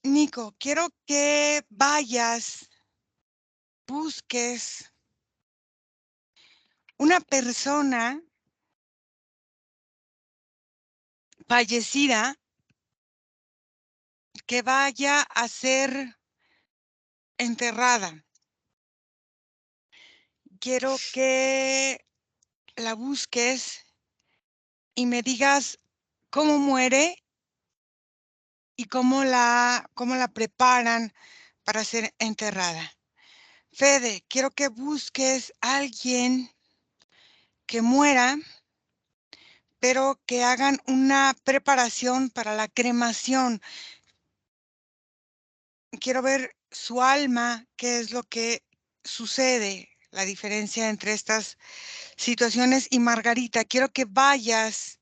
Nico, quiero que vayas, busques una persona fallecida que vaya a ser enterrada. Quiero que la busques y me digas cómo muere y cómo la preparan para ser enterrada. Fede, quiero que busques a alguien que muera, pero que hagan una preparación para la cremación. Quiero ver su alma, qué es lo que sucede, la diferencia entre estas situaciones. Y Margarita, quiero que vayas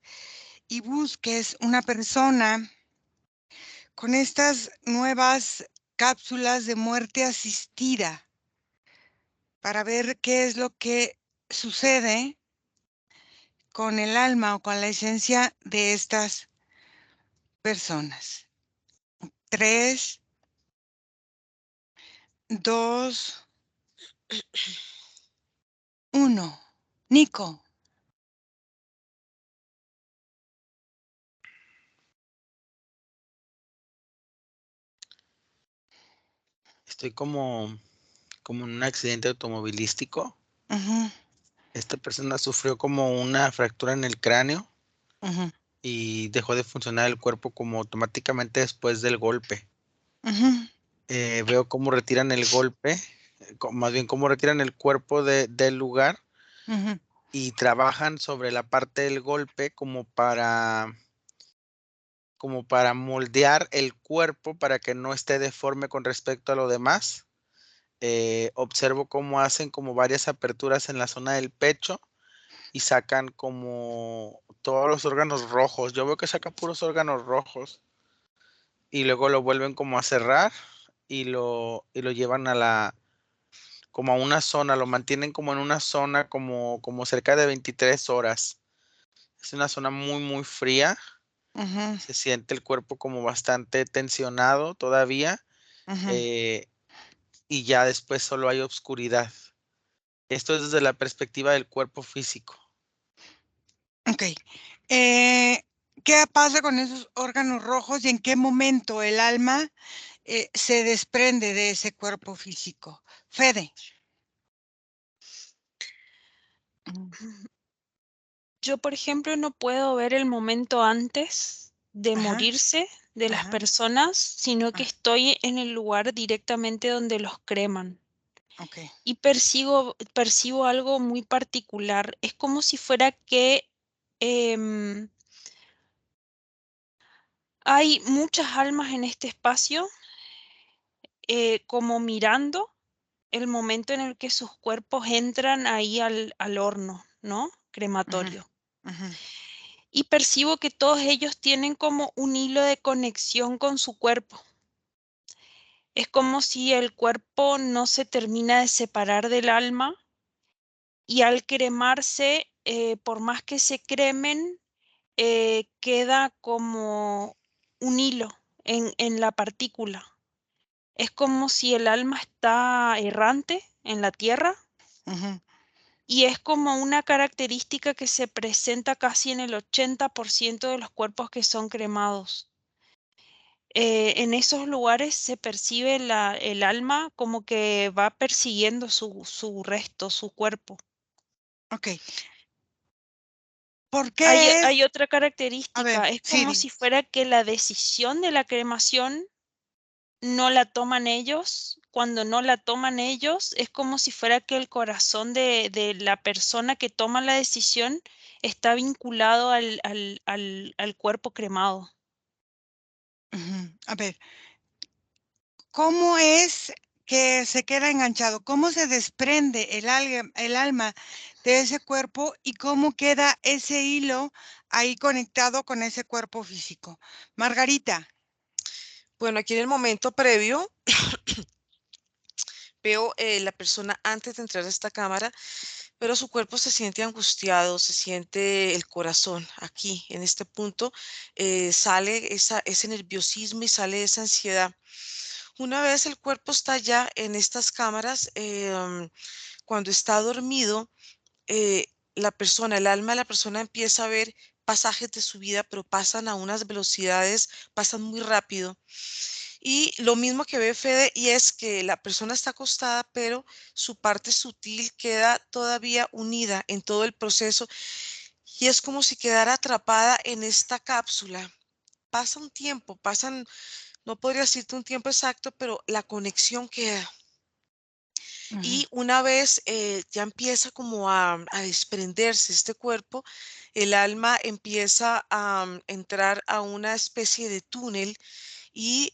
y busques una persona con estas nuevas cápsulas de muerte asistida para ver qué es lo que sucede con el alma o con la esencia de estas personas. 3, 2, 1. Nico. Estoy como en un accidente automovilístico. Ujú, Esta persona sufrió como una fractura en el cráneo ujú, y dejó de funcionar el cuerpo como automáticamente después del golpe. ujú, Veo cómo retiran el golpe, más bien cómo retiran el cuerpo del lugar ujú, y trabajan sobre la parte del golpe como para moldear el cuerpo para que no esté deforme con respecto a lo demás. Observo cómo hacen como varias aperturas en la zona del pecho y sacan como todos los órganos rojos. Yo veo que sacan puros órganos rojos y luego lo vuelven como a cerrar y lo llevan como a una zona, lo mantienen como en una zona como cerca de 23 horas. Es una zona muy, muy fría. ujú, Se siente el cuerpo como bastante tensionado todavía, ujú. eh, y ya después solo hay oscuridad. Esto es desde la perspectiva del cuerpo físico. Okey. Eh, ¿Qué pasa con esos órganos rojos y en qué momento el alma, se desprende de ese cuerpo físico? Fede. Mm, Yo, por ejemplo, no puedo ver el momento antes de ajá, morirse de las ajá, personas, sino que ah, estoy en el lugar directamente donde los creman okey. y percibo algo muy particular. Es como si fuera que em, hay muchas almas en este espacio, como mirando el momento en el que sus cuerpos entran ahí al horno, ¿no? Ujú, Crematorio. ujú, Y percibo que todos ellos tienen como un hilo de conexión con su cuerpo. Es como si el cuerpo no se termina de separar del alma y al cremarse, por más que se cremen, queda como un hilo en la partícula. Es como si el alma está errante en la tierra ujú. y es como una característica que se presenta casi en el 80% de los cuerpos que son cremados. En esos lugares se percibe el alma como que va persiguiendo su resto, su cuerpo. Okey. ¿Por Hay, qué hay es? otra A ver, característica, es como Siri. si fuera que la decisión de la cremación no la toman ellos. Cuando no la toman ellos, es como si fuera que el corazón de la persona que toma la decisión está vinculado al cuerpo cremado. Ujú. A ver, ¿cómo es que se queda enganchado? ¿Cómo se desprende el alma de ese cuerpo y cómo queda ese hilo ahí conectado con ese cuerpo físico? Margarita. Bueno, aquí en el momento previo veo la persona antes de entrar a esta cámara, pero su cuerpo se siente angustiado, se siente el corazón aquí, en este punto, sale ese nerviosismo y sale esa ansiedad. Una vez el cuerpo está ya en estas cámaras, cuando está dormido, la persona, el alma de la persona empieza a ver pasajes de su vida, pero pasan a unas velocidades, pasan muy rápido. Y lo mismo que ve Fede, y es que la persona está acostada, pero su parte sutil queda todavía unida en todo el proceso y es como si quedara atrapada en esta cápsula. Pasa un tiempo, no podría decirte un tiempo exacto, pero la conexión queda. Ujú. Y una vez ya empieza como a desprenderse este cuerpo, el alma empieza a entrar a una especie de túnel y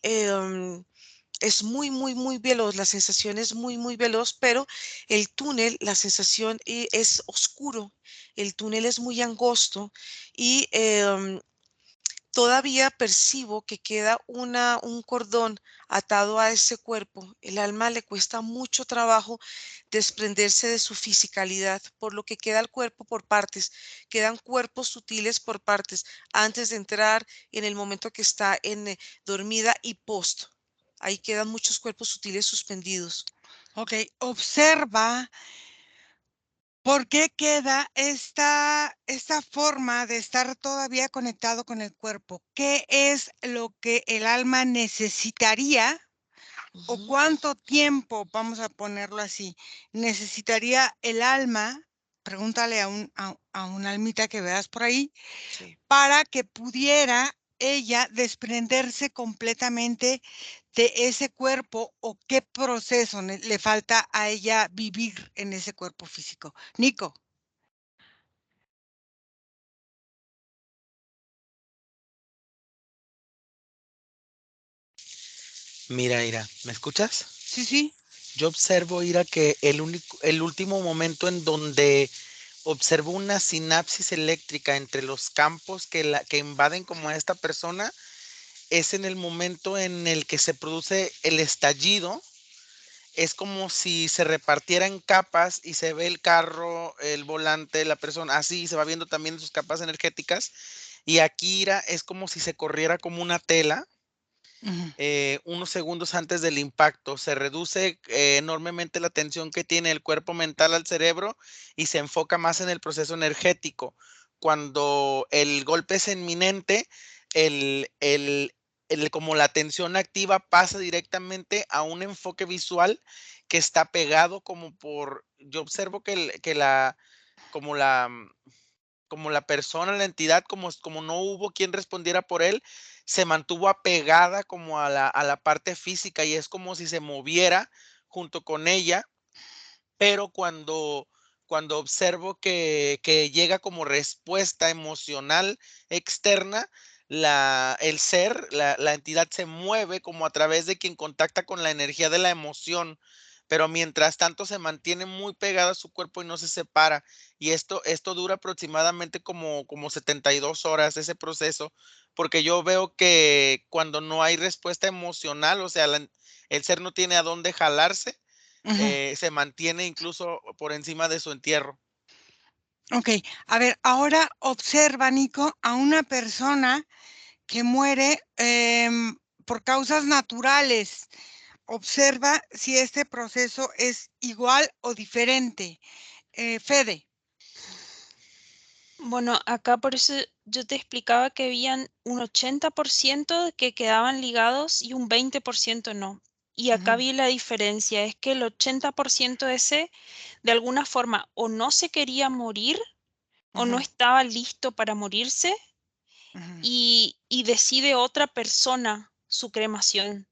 es muy, muy, muy veloz, la sensación es muy, muy veloz, pero el túnel, la sensación es oscuro, el túnel es muy angosto y todavía percibo que queda un cordón atado a ese cuerpo. El alma le cuesta mucho trabajo desprenderse de su fisicalidad, por lo que queda el cuerpo por partes, quedan cuerpos sutiles por partes, antes de entrar en el momento que está en dormida y post. Ahí quedan muchos cuerpos sutiles suspendidos. Ok, observa por qué queda esta forma de estar todavía conectado con el cuerpo. ¿Qué es lo que el alma necesitaría o Ujú, cuánto tiempo, vamos a ponerlo así, necesitaría el alma? Pregúntale a una almita que veas por ahí, sí. para que pudiera ella desprenderse completamente de ese cuerpo o qué proceso le falta a ella vivir en ese cuerpo físico. Nico. Mira, Ira, ¿me escuchas? Sí, sí. Yo observo, Ira, que el último momento en donde observo una sinapsis eléctrica entre los campos que invaden como a esta persona es en el momento en el que se produce el estallido. Es como si se repartiera en capas y se ve el carro, el volante, la persona, así se va viendo también sus capas energéticas. Y aquí, Ira, es como si se corriera como una tela Ujú. unos segundos antes del impacto. Se reduce enormemente la tensión que tiene el cuerpo mental al cerebro y se enfoca más en el proceso energético. Cuando el golpe es inminente, el, el, como la tensión activa pasa directamente a un enfoque visual que está pegado yo observo como la, como la persona, la entidad, como no hubo quien respondiera por él, se mantuvo apegada como a la parte física y es como si se moviera junto con ella, pero cuando observo que llega como respuesta emocional externa, el ser, la entidad se mueve como a través de quien contacta con la energía de la emoción, pero mientras tanto se mantiene muy pegada a su cuerpo y no se separa. Y esto dura aproximadamente como 72 horas, ese proceso, porque yo veo que cuando no hay respuesta emocional, o sea, el ser no tiene a dónde jalarse, Ujú. se mantiene incluso por encima de su entierro. Ok, a ver, ahora observa, Nico, a una persona que muere por causas naturales. Observa si este proceso es igual o diferente. Fede. Bueno, acá por eso yo te explicaba que habían un 80% que quedaban ligados y un 20% no. Y acá Ujú, vi la diferencia, es que el 80% ese de alguna forma o no se quería morir o no ujú, estaba listo para morirse ujú, y decide otra persona su cremación.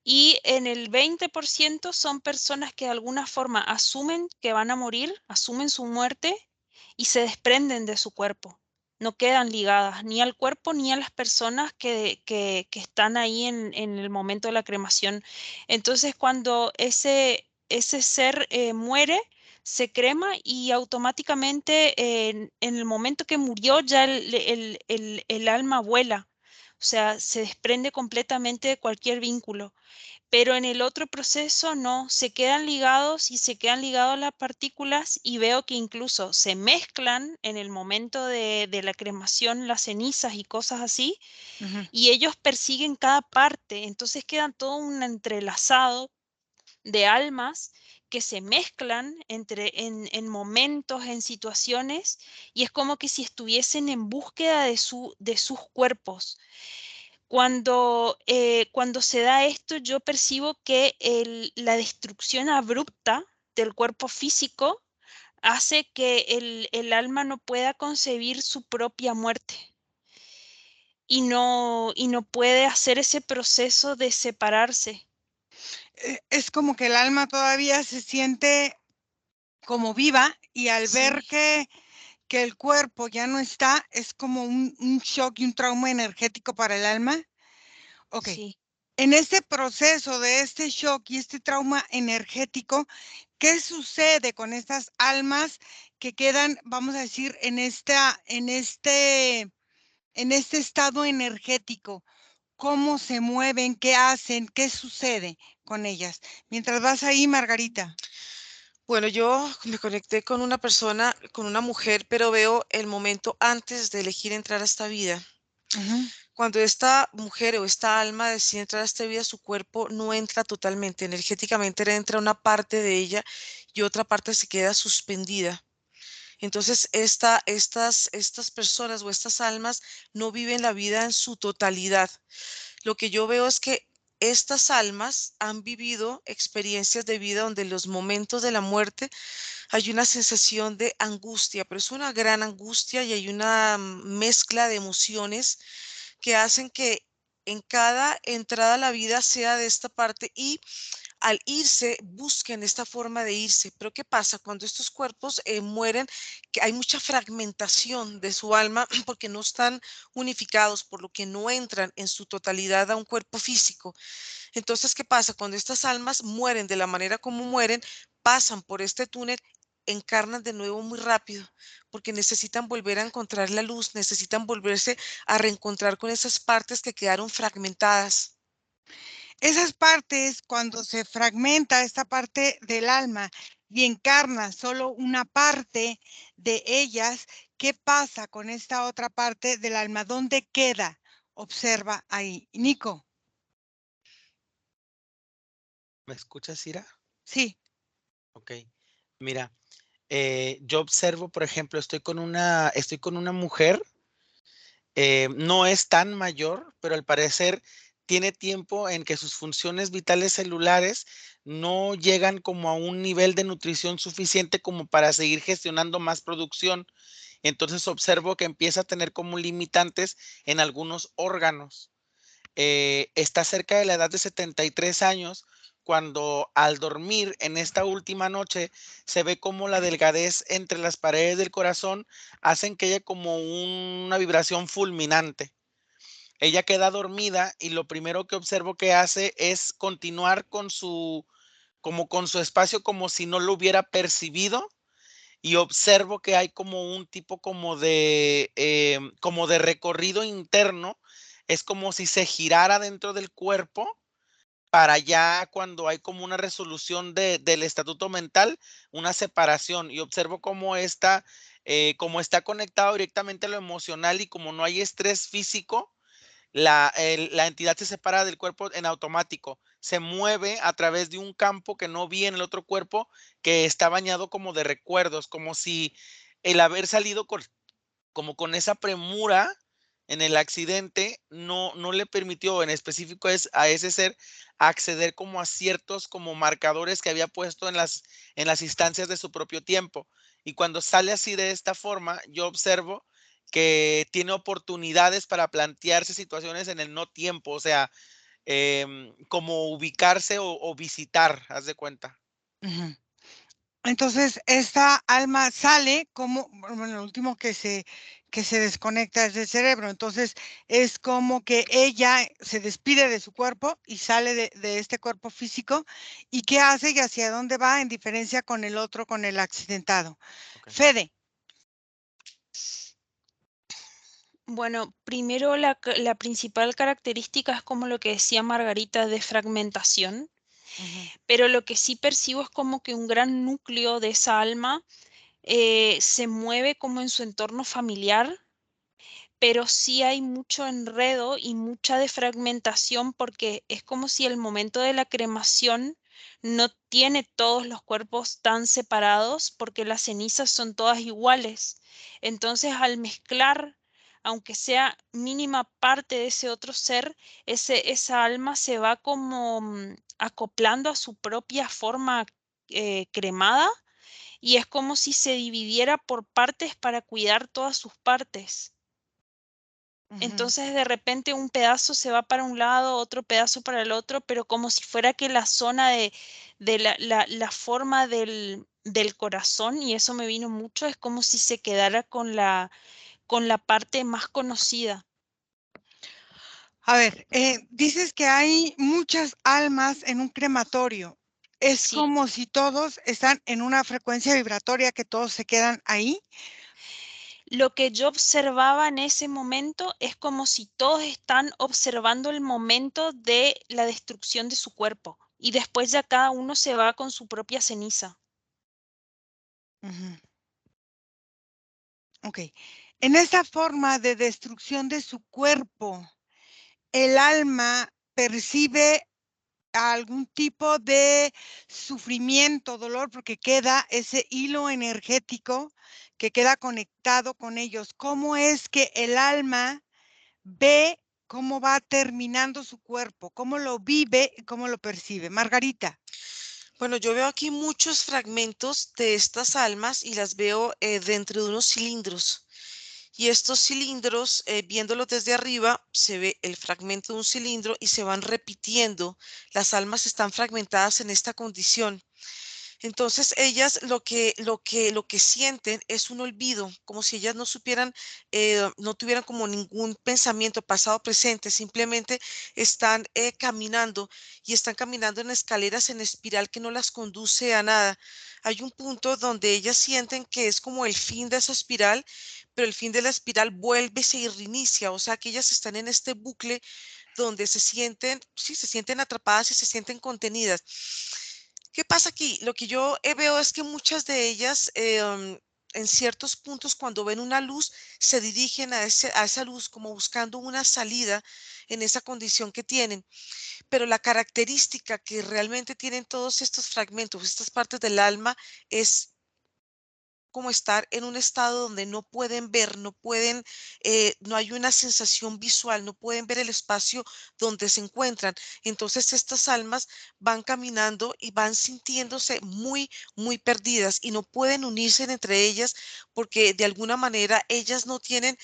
Y en el 20% son personas que de alguna forma asumen que van a morir, asumen su muerte y se desprenden de su cuerpo. No quedan ligadas ni al cuerpo ni a las personas que están ahí en el momento de la cremación. Entonces, cuando ese ser muere, se crema y automáticamente en el momento que murió ya el alma vuela. O sea, se desprende completamente de cualquier vínculo. Pero en el otro proceso no, se quedan ligados y se quedan ligados las partículas y veo que incluso se mezclan en el momento de la cremación, las cenizas y cosas así, y ellos persiguen cada parte, entonces quedan todo un entrelazado de almas que se mezclan en momentos, en situaciones, y es como que si estuviesen en búsqueda de sus cuerpos. Cuando se da esto, yo percibo que la destrucción abrupta del cuerpo físico hace que el alma no pueda concebir su propia muerte y no puede hacer ese proceso de separarse. Es como que el alma todavía se siente como viva y al ver Sí, que el cuerpo ya no está, es como un shock y un trauma energético para el alma. Ok, sí. en este proceso de este shock y este trauma energético, ¿qué sucede con estas almas que quedan, vamos a decir, en este estado energético? ¿Cómo se mueven? ¿Qué hacen? ¿Qué sucede con ellas? Mientras vas ahí, Margarita. Bueno, yo me conecté con una persona, con una mujer, pero veo el momento antes de elegir entrar a esta vida. Ujú. Cuando esta mujer o esta alma decide entrar a esta vida, su cuerpo no entra totalmente, energéticamente entra una parte de ella y otra parte se queda suspendida. Entonces, estas personas o estas almas no viven la vida en su totalidad. Lo que yo veo es que estas almas han vivido experiencias de vida donde en los momentos de la muerte hay una sensación de angustia, pero es una gran angustia y hay una mezcla de emociones que hacen que en cada entrada a la vida sea de esta parte y al irse busquen esta forma de irse. Pero ¿qué pasa? Cuando estos cuerpos mueren, que hay mucha fragmentación de su alma porque no están unificados, por lo que no entran en su totalidad a un cuerpo físico. Entonces, ¿qué pasa? Cuando estas almas mueren de la manera como mueren, pasan por este túnel, encarnan de nuevo muy rápido, porque necesitan volver a encontrar la luz, necesitan volverse a reencontrar con esas partes que quedaron fragmentadas. Esas partes, cuando se fragmenta esta parte del alma y encarna solo una parte de ellas, ¿qué pasa con esta otra parte del alma? ¿Dónde queda? Observa ahí. Nico, ¿Me escuchas, Ira? sí. Ok. Mira, yo observo, por ejemplo, estoy con una mujer, no es tan mayor, pero al parecer tiene tiempo en que sus funciones vitales celulares no llegan como a un nivel de nutrición suficiente como para seguir gestionando más producción. Entonces observo que empieza a tener como limitantes en algunos órganos. Está cerca de la edad de 73 años, cuando al dormir en esta última noche se ve como la delgadez entre las paredes del corazón hacen que haya como una vibración fulminante. Ella queda dormida y lo primero que observo que hace es continuar como con su espacio como si no lo hubiera percibido, y observo que hay como un tipo como de recorrido interno. Es como si se girara dentro del cuerpo para ya cuando hay como una resolución del estatuto mental, una separación. Y observo como está conectado directamente a lo emocional y como no hay estrés físico, la entidad se separa del cuerpo en automático, se mueve a través de un campo que no vi en el otro cuerpo, que está bañado como de recuerdos, como si el haber salido como con esa premura en el accidente no le permitió, en específico a ese ser, acceder como a ciertos como marcadores que había puesto en las instancias de su propio tiempo. Y cuando sale así de esta forma, yo observo que tiene oportunidades para plantearse situaciones en el no tiempo, o sea, como ubicarse o visitar, haz de cuenta. Ujú. Entonces, esta alma sale como, bueno, lo último que se desconecta es del cerebro. Entonces, es como que ella se despide de su cuerpo y sale de este cuerpo físico. ¿Y qué hace y hacia dónde va en diferencia con el otro, con el accidentado? Ok. Fede. Bueno, primero la principal característica es como lo que decía Margarita de fragmentación, Ujú, pero lo que sí percibo es como que un gran núcleo de esa alma se mueve como en su entorno familiar, pero sí hay mucho enredo y mucha defragmentación porque es como si el momento de la cremación no tiene todos los cuerpos tan separados porque las cenizas son todas iguales. Entonces, al mezclar, aunque sea mínima parte de ese otro ser, esa alma se va como acoplando a su propia forma cremada y es como si se dividiera por partes para cuidar todas sus partes. ujú. Entonces, de repente, un pedazo se va para un lado, otro pedazo para el otro, pero como si fuera que la zona de la forma del corazón, y eso me vino mucho, es como si se quedara con la parte más conocida. A ver, dices que hay muchas almas en un crematorio. Es Sí, como si todos están en una frecuencia vibratoria, que todos se quedan ahí. lo que yo observaba en ese momento es como si todos están observando el momento de la destrucción de su cuerpo, y después ya cada uno se va con su propia ceniza. Ujú, ok. En esa forma de destrucción de su cuerpo, el alma percibe algún tipo de sufrimiento, dolor, porque queda ese hilo energético que queda conectado con ellos. ¿Cómo es que el alma ve cómo va terminando su cuerpo? ¿Cómo lo vive y cómo lo percibe? Margarita. Bueno, yo veo aquí muchos fragmentos de estas almas y las veo dentro de unos cilindros. Y estos cilindros, viéndolos desde arriba, se ve el fragmento de un cilindro y se van repitiendo. Las almas están fragmentadas en esta condición. Entonces ellas lo que sienten es un olvido, como si ellas no supieran, no tuvieran como ningún pensamiento pasado o presente, simplemente están caminando y están caminando en escaleras en espiral que no las conduce a nada. Hay un punto donde ellas sienten que es como el fin de esa espiral, pero el fin de la espiral vuelve y se reinicia, o sea que ellas están en este bucle donde se sienten, sí, se sienten atrapadas y se sienten contenidas. ¿Qué pasa aquí? Lo que yo veo es que muchas de ellas, en ciertos puntos, cuando ven una luz, se dirigen a esa luz como buscando una salida en esa condición que tienen. Pero la característica que realmente tienen todos estos fragmentos, estas partes del alma, es como estar en un estado donde no pueden ver, no pueden, no hay una sensación visual, no pueden ver el espacio donde se encuentran. Entonces estas almas van caminando y van sintiéndose muy, muy perdidas y no pueden unirse entre ellas porque de alguna manera ellas no tienen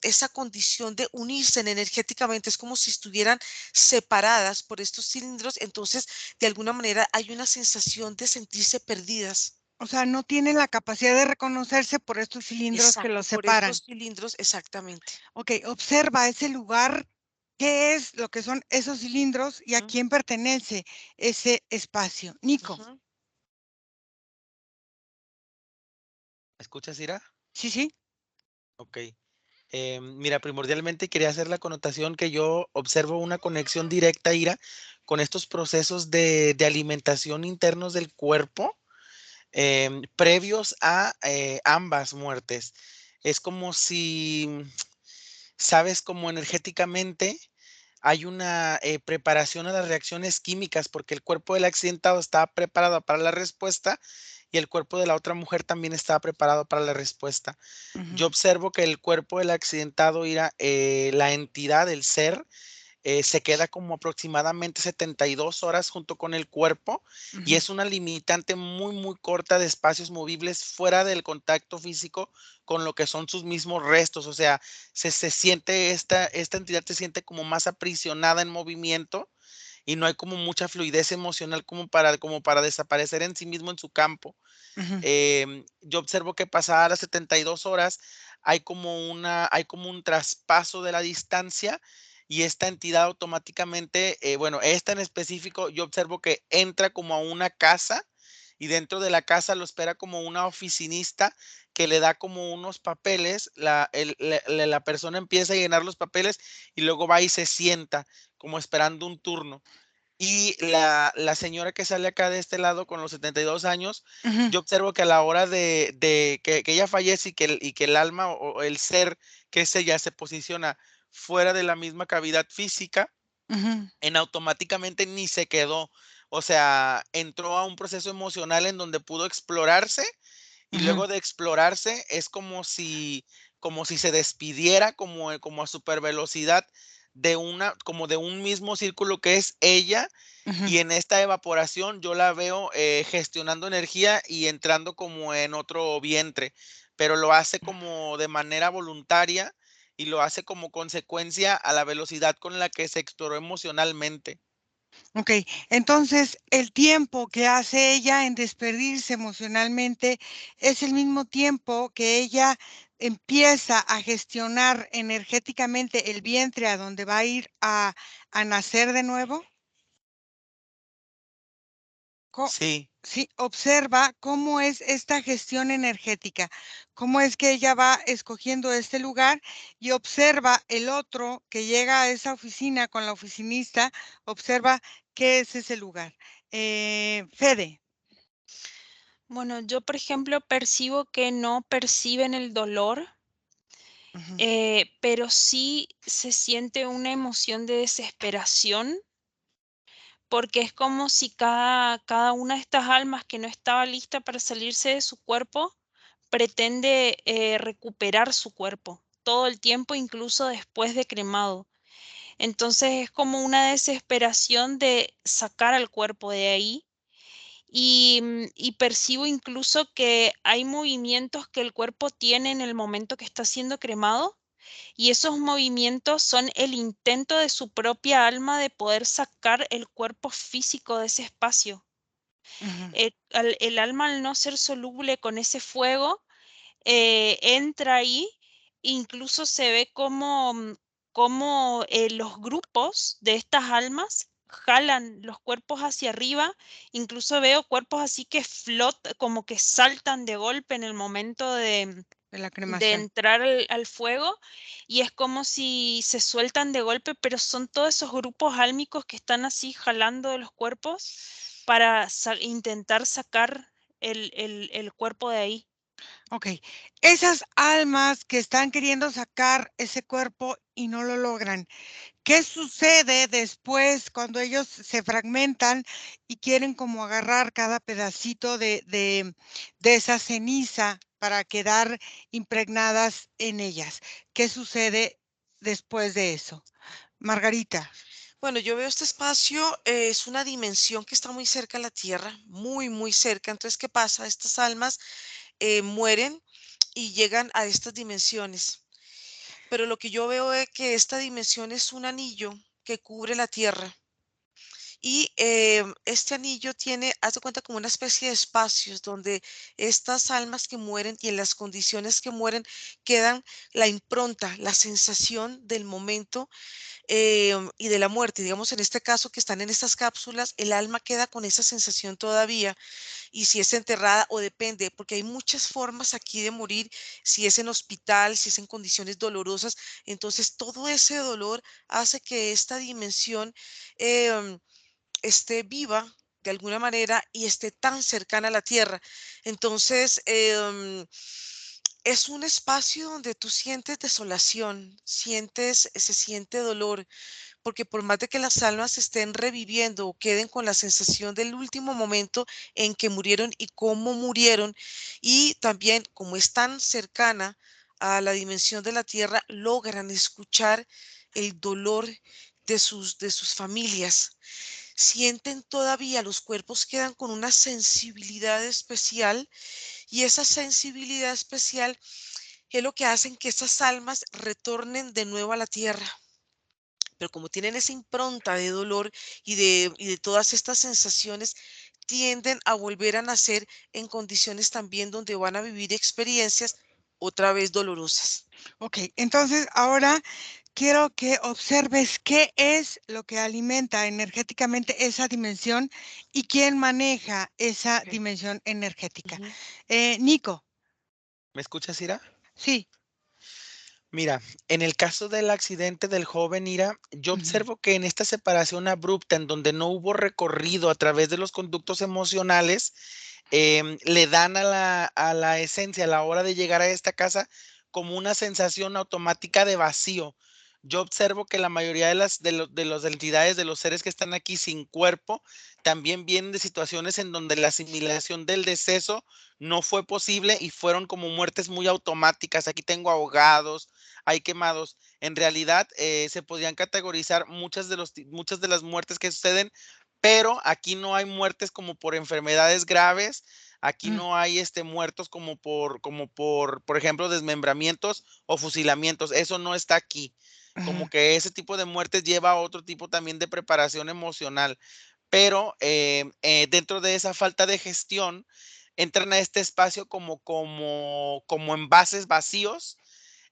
esa condición de unirse energéticamente. Es como si estuvieran separadas por estos cilindros. Entonces, de alguna manera hay una sensación de sentirse perdidas. O sea, no tienen la capacidad de reconocerse por estos cilindros que Exacto, los por separan. estos cilindros, exactamente. Ok, observa ese lugar, qué es lo que son esos cilindros y a Ujú, quién pertenece ese espacio. Nico. ujú. ¿Me escuchas, Ira? Sí, sí. Ok. Mira, primordialmente quería hacer la connotación que yo observo una conexión directa, Ira, con estos procesos de alimentación internos del cuerpo previos a ambas muertes. Es como si, sabes, como energéticamente hay una preparación a las reacciones químicas porque el cuerpo del accidentado estaba preparado para la respuesta y el cuerpo de la otra mujer también estaba preparado para la respuesta. Ujú, Yo observo que el cuerpo del accidentado, Ira, la entidad, el ser, se queda como aproximadamente 72 horas junto con el cuerpo y ujú, es una limitante muy, muy corta de espacios movibles fuera del contacto físico con lo que son sus mismos restos. O sea, se siente, esta entidad se siente como más aprisionada en movimiento y no hay como mucha fluidez emocional como para desaparecer en sí mismo en su campo. ujú. Yo observo que pasadas las 72 horas hay como un traspaso de la distancia y esta entidad automáticamente, bueno, esta en específico, yo observo que entra como a una casa y dentro de la casa lo espera como una oficinista que le da como unos papeles, la persona empieza a llenar los papeles y luego va y se sienta como esperando un turno. Y la señora que sale acá de este lado con los 72 años, Ujú, yo observo que a la hora de que ella fallece y que el alma o el ser que es ella se posiciona fuera de la misma cavidad física, ujú, en automáticamente ni se quedó. O sea, entró a un proceso emocional en donde pudo explorarse y ujú. luego de explorarse es como si se despidiera como a super velocidad como de un mismo círculo que es ella, Ujú, y en esta evaporación yo la veo, gestionando energía y entrando como en otro vientre, pero lo hace como de manera voluntaria y lo hace como consecuencia a la velocidad con la que se exploró emocionalmente. okey. Entonces, el tiempo que hace ella en despedirse emocionalmente es el mismo tiempo que ella empieza a gestionar energéticamente el vientre a donde va a ir a nacer de nuevo. Co Sí. Sí, observa cómo es esta gestión energética, cómo es que ella va escogiendo este lugar y observa el otro que llega a esa oficina con la oficinista, observa qué es ese lugar. Fede. Bueno, yo, por ejemplo, percibo que no perciben el dolor, Ujú, pero sí se siente una emoción de desesperación, porque es como si cada una de estas almas que no estaba lista para salirse de su cuerpo pretende recuperar su cuerpo todo el tiempo, incluso después de cremado. Entonces es como una desesperación de sacar al cuerpo de ahí y percibo incluso que hay movimientos que el cuerpo tiene en el momento que está siendo cremado y esos movimientos son el intento de su propia alma de poder sacar el cuerpo físico de ese espacio. ujú, El alma, al no ser soluble con ese fuego, entra ahí, incluso se ve como los grupos de estas almas jalan los cuerpos hacia arriba, incluso veo cuerpos así que flotan, como que saltan de golpe en el momento de la de cremación. entrar al fuego, y es como si se sueltan de golpe, pero son todos esos grupos álmicos que están así jalando de los cuerpos para intentar sacar el cuerpo de ahí. Okey. Esas almas que están queriendo sacar ese cuerpo y no lo logran, ¿qué sucede después cuando ellos se fragmentan y quieren como agarrar cada pedacito de esa ceniza para quedar impregnadas en ellas? ¿Qué sucede después de eso? Margarita. Bueno, yo veo este espacio, es una dimensión que está muy cerca a la Tierra, muy, muy cerca. Entonces, ¿qué pasa? Estas almas mueren y llegan a estas dimensiones. Pero lo que yo veo es que esta dimensión es un anillo que cubre la Tierra. Y este anillo tiene, haz de cuenta, como una especie de espacios donde estas almas que mueren y en las condiciones que mueren quedan la impronta, la sensación del momento y de la muerte. Digamos, en este caso que están en estas cápsulas, el alma queda con esa sensación todavía y si es enterrada o depende, porque hay muchas formas aquí de morir, si es en hospital, si es en condiciones dolorosas, entonces todo ese dolor hace que esta dimensión em, esté viva de alguna manera y esté tan cercana a la tierra. Entonces, es un espacio donde tú sientes desolación, se siente dolor, porque por más de que las almas estén reviviendo o queden con la sensación del último momento en que murieron y cómo murieron, y también como es tan cercana a la dimensión de la tierra, logran escuchar el dolor de sus familias. Sienten todavía, los cuerpos quedan con una sensibilidad especial y esa sensibilidad especial es lo que hacen que esas almas retornen de nuevo a la tierra. Pero como tienen esa impronta de dolor y de todas estas sensaciones, tienden a volver a nacer en condiciones también donde van a vivir experiencias otra vez dolorosas. Okey, entonces ahora quiero que observes qué es lo que alimenta energéticamente esa dimensión y quién maneja esa Ok. dimensión energética. Ujú. Nico. ¿Me escuchas, Ira? Sí. Mira, en el caso del accidente del joven, Ira, yo Ujú, observo que en esta separación abrupta, en donde no hubo recorrido a través de los conductos emocionales, le dan a la esencia, a la hora de llegar a esta casa, como una sensación automática de vacío. Yo observo que la mayoría de las entidades, de los seres que están aquí sin cuerpo, también vienen de situaciones en donde la asimilación del deceso no fue posible y fueron como muertes muy automáticas. Aquí tengo ahogados, hay quemados. En realidad, se podían categorizar muchas de las muertes que suceden, pero aquí no hay muertes como por enfermedades graves, aquí mm, no hay, muertos por ejemplo, desmembramientos o fusilamientos, eso no está aquí. ujú, Como que ese tipo de muertes lleva a otro tipo también de preparación emocional, pero, dentro de esa falta de gestión, entran a este espacio como envases vacíos,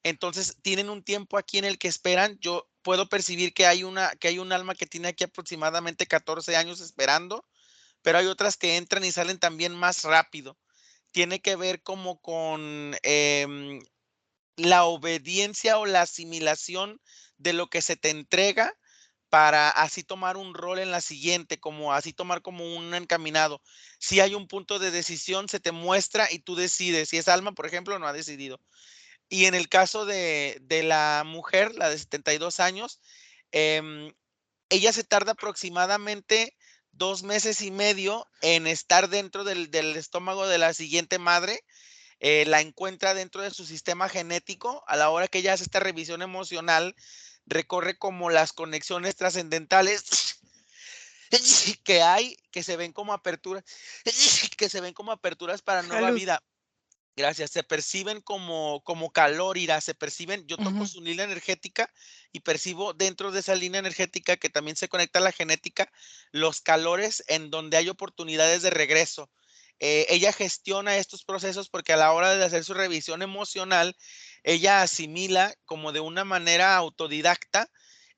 entonces, tienen un tiempo aquí en el que esperan. Yo puedo percibir que hay un alma que tiene aquí aproximadamente 14 años esperando, pero hay otras que entran y salen también más rápido. Tiene que ver como con, la obediencia o la asimilación de lo que se te entrega para así tomar un rol en la siguiente, como así tomar como un encaminado. Si hay un punto de decisión, se te muestra y tú decides. Si es alma, por ejemplo, no ha decidido. Y en el caso de la mujer, la de 72 años, em, ella se tarda aproximadamente 2 meses y medio en estar dentro del estómago de la siguiente madre, la encuentra dentro de su sistema genético. A la hora que ella hace esta revisión emocional, recorre como las conexiones trascendentales que hay, que se ven como aperturas que se ven como aperturas para nueva salud. vida. Gracias. Se perciben como calor, Ira, se perciben, yo toco Ujú, su línea energética y percibo dentro de esa línea energética que también se conecta a la genética, los calores en donde hay oportunidades de regreso. Ella gestiona estos procesos porque a la hora de hacer su revisión emocional, ella asimila como de una manera autodidacta,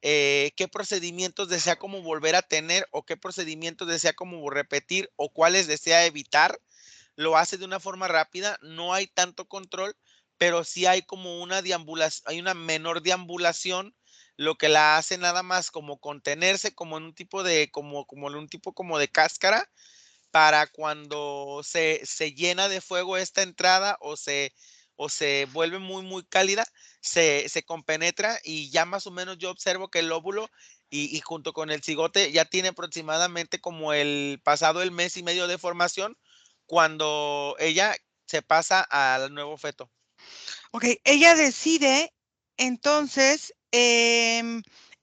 qué procedimientos desea como volver a tener o qué procedimientos desea como repetir o cuáles desea evitar. Lo hace de una forma rápida, no hay tanto control, pero sí hay como una deambulación, hay una menor deambulación, lo que la hace nada más como contenerse como en un tipo como en un tipo como de cáscara, para cuando se llena de fuego esta entrada o se vuelve muy, muy cálida, se compenetra y ya más o menos yo observo que el óvulo y junto con el cigote ya tiene aproximadamente como el pasado el mes y medio de formación cuando ella se pasa al nuevo feto. okey, ella decide, entonces,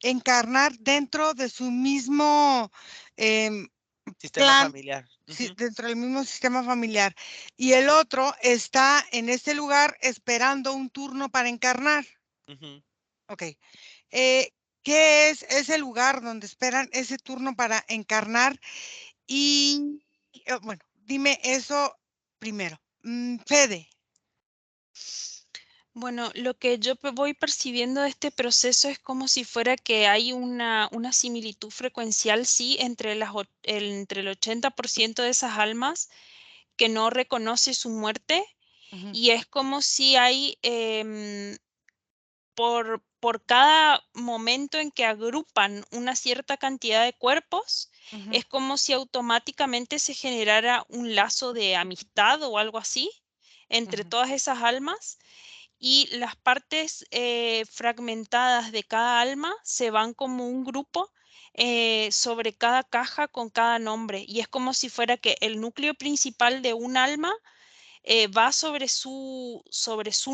encarnar dentro de su mismo, em, Sistema plan, familiar. sí, Ujú, dentro del mismo sistema familiar, y el otro está en este lugar esperando un turno para encarnar. ujú. Okey, eh, ¿qué es ese lugar donde esperan ese turno para encarnar? Y, bueno, dime eso primero. Fede. Bueno, lo que yo voy percibiendo de este proceso es como si fuera que hay una similitud frecuencial, sí, entre el 80% de esas almas que no reconoce su muerte, Ujú, y es como si hay, por cada momento en que agrupan una cierta cantidad de cuerpos, ujú, es como si automáticamente se generara un lazo de amistad o algo así entre ujú, todas esas almas, y las partes fragmentadas de cada alma se van como un grupo sobre cada caja con cada nombre. Y es como si fuera que el núcleo principal de un alma va sobre su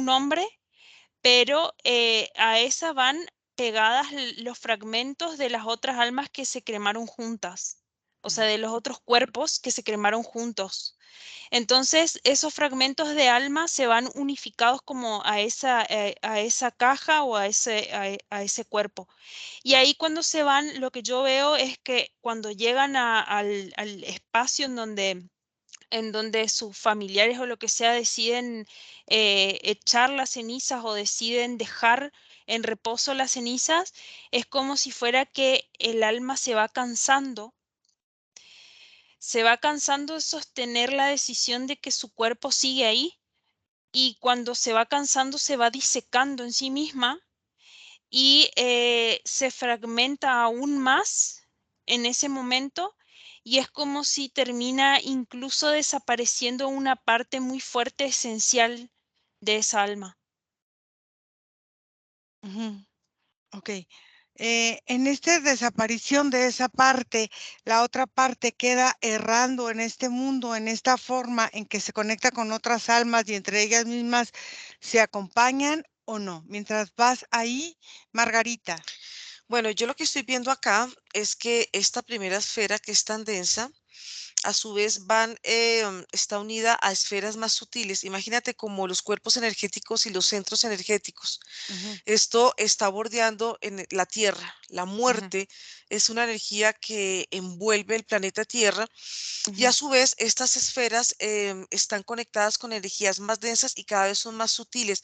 nombre, pero a esa van pegadas los fragmentos de las otras almas que se cremaron juntas, o sea, ujú. de los otros cuerpos que se cremaron juntos. Entonces, esos fragmentos de alma se van unificados como a esa caja o a ese cuerpo. Y ahí cuando se van, lo que yo veo es que cuando llegan al espacio en donde sus familiares o lo que sea deciden echar las cenizas o deciden dejar en reposo las cenizas, es como si fuera que el alma se va cansando de sostener la decisión de que su cuerpo sigue ahí, y cuando se va cansando se va disecando en sí misma y se fragmenta aún más en ese momento y es como si termina incluso desapareciendo una parte muy fuerte, esencial de esa alma. Ujú. Ok. En esta desaparición de esa parte, la otra parte queda errando en este mundo, en esta forma en que se conecta con otras almas y entre ellas mismas se acompañan o no. Mientras vas ahí, Margarita. Bueno, yo lo que estoy viendo acá es que esta primera esfera que es tan densa, a su vez está unida a esferas más sutiles. Imagínate como los cuerpos energéticos y los centros energéticos. Ujú, Esto está bordeando en la Tierra. La ujú, muerte es una energía que envuelve el planeta Tierra y a ujú, su vez estas esferas están conectadas con energías más densas y cada vez son más sutiles.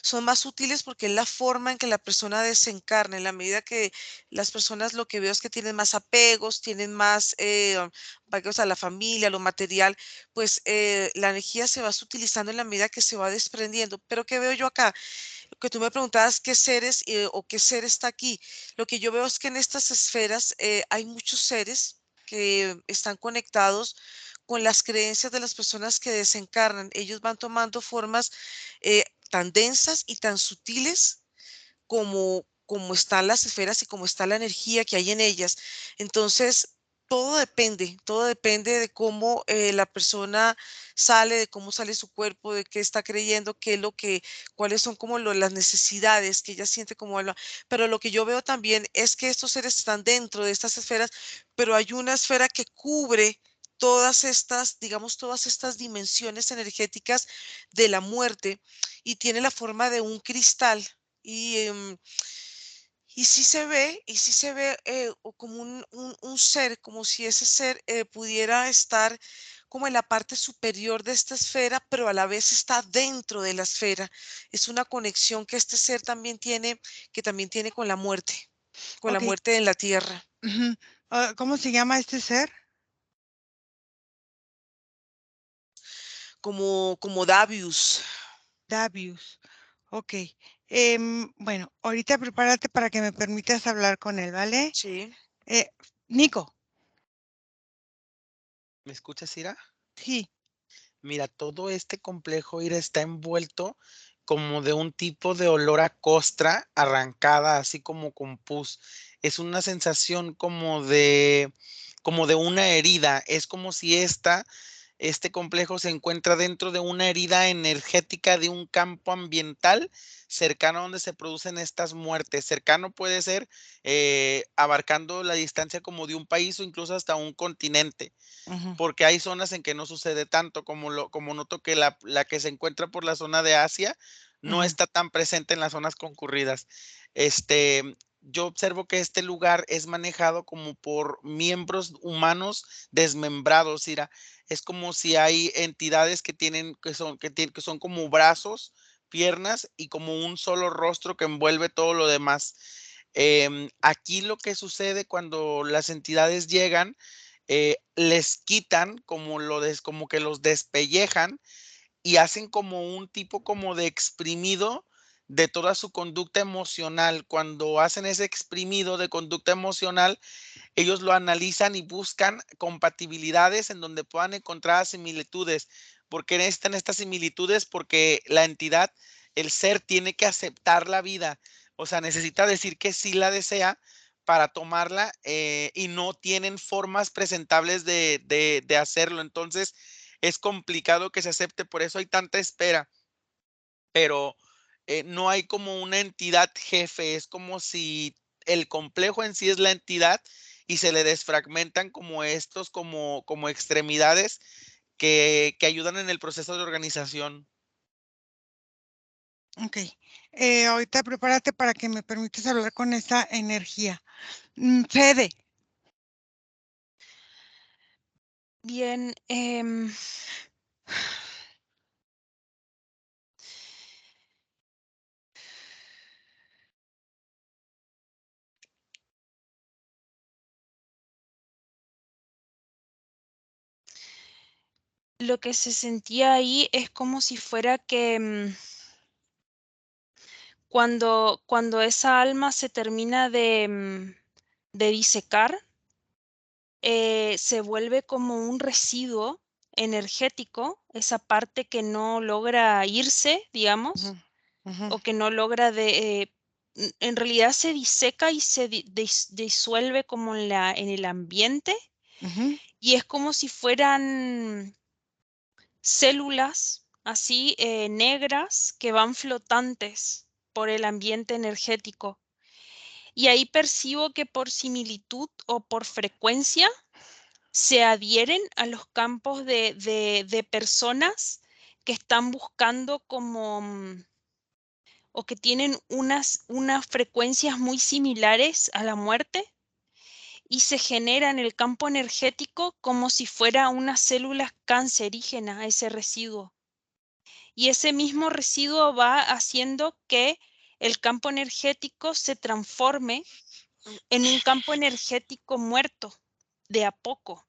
Son más sutiles porque es la forma en que la persona desencarna. En la medida que las personas lo que veo es que tienen más apegos, tienen más apegos a la familia, a lo material, pues la energía se va sutilizando en la medida que se va desprendiendo. Pero ¿qué veo yo acá? Lo que tú me preguntabas, ¿qué seres o qué ser está aquí? Lo que yo veo es que en estas esferas hay muchos seres que están conectados con las creencias de las personas que desencarnan. Ellos van tomando formas tan densas y tan sutiles como están las esferas y como está la energía que hay en ellas. Entonces, todo depende de cómo la persona sale, de cómo sale su cuerpo, de qué está creyendo, qué es lo que, cuáles son como las necesidades que ella siente como alma. Pero lo que yo veo también es que estos seres están dentro de estas esferas, pero hay una esfera que cubre todas estas, digamos, todas estas dimensiones energéticas de la muerte y tiene la forma de un cristal. Y, y sí se ve o como un ser, como si ese ser pudiera estar como en la parte superior de esta esfera, pero a la vez está dentro de la esfera. Es una conexión que este ser también tiene, que también tiene con la ok. muerte en la tierra, Ujú. ¿Cómo se llama este ser? como Davius. Davius. Ok. Bueno, ahorita prepárate para que me permitas hablar con él, ¿vale? Sí, Eh, Nico, ¿Me escuchas, Ira? sí. Mira, todo este complejo, Ira, está envuelto como de un tipo de olor a costra arrancada, así como con pus. Es una sensación como de una herida. Es como si este complejo se encuentra dentro de una herida energética de un campo ambiental cercano a donde se producen estas muertes. Cercano puede ser abarcando la distancia como de un país o incluso hasta un continente, Ujú, porque hay zonas en que no sucede tanto, como noto que la que se encuentra por la zona de Asia no ujú. está tan presente en las zonas concurridas. Yo observo que este lugar es manejado como por miembros humanos desmembrados, Ira. Es como si hay entidades que son como brazos, piernas y como un solo rostro que envuelve todo lo demás. Aquí lo que sucede cuando las entidades llegan, les quitan como que los despellejan y hacen como un tipo como de exprimido de toda su conducta emocional. Cuando hacen ese exprimido de conducta emocional, ellos lo analizan y buscan compatibilidades en donde puedan encontrar similitudes. ¿Por qué necesitan estas similitudes? Porque la entidad, el ser, tiene que aceptar la vida. O sea, necesita decir que sí la desea para tomarla, y no tienen formas presentables de hacerlo. Entonces, es complicado que se acepte, por eso hay tanta espera, pero no hay como una entidad jefe, es como si el complejo en sí es la entidad y se le desfragmentan como estos, como extremidades que ayudan en el proceso de organización. Ok. Ahorita prepárate para que me permitas hablar con esta energía. Fede, Bien, lo que se sentía ahí es como si fuera que cuando esa alma se termina de disecar, se vuelve como un residuo energético, esa parte que no logra irse, digamos, o que no logra en realidad se diseca y se disuelve como en el ambiente, y es como si fueran células así negras que van flotantes por el ambiente energético. Y ahí percibo que por similitud o por frecuencia se adhieren a los campos de personas que están buscando o que tienen unas frecuencias muy similares a la muerte, y se genera en el campo energético como si fuera una célula cancerígena ese residuo. Y ese mismo residuo va haciendo que el campo energético se transforme en un campo energético muerto de a poco.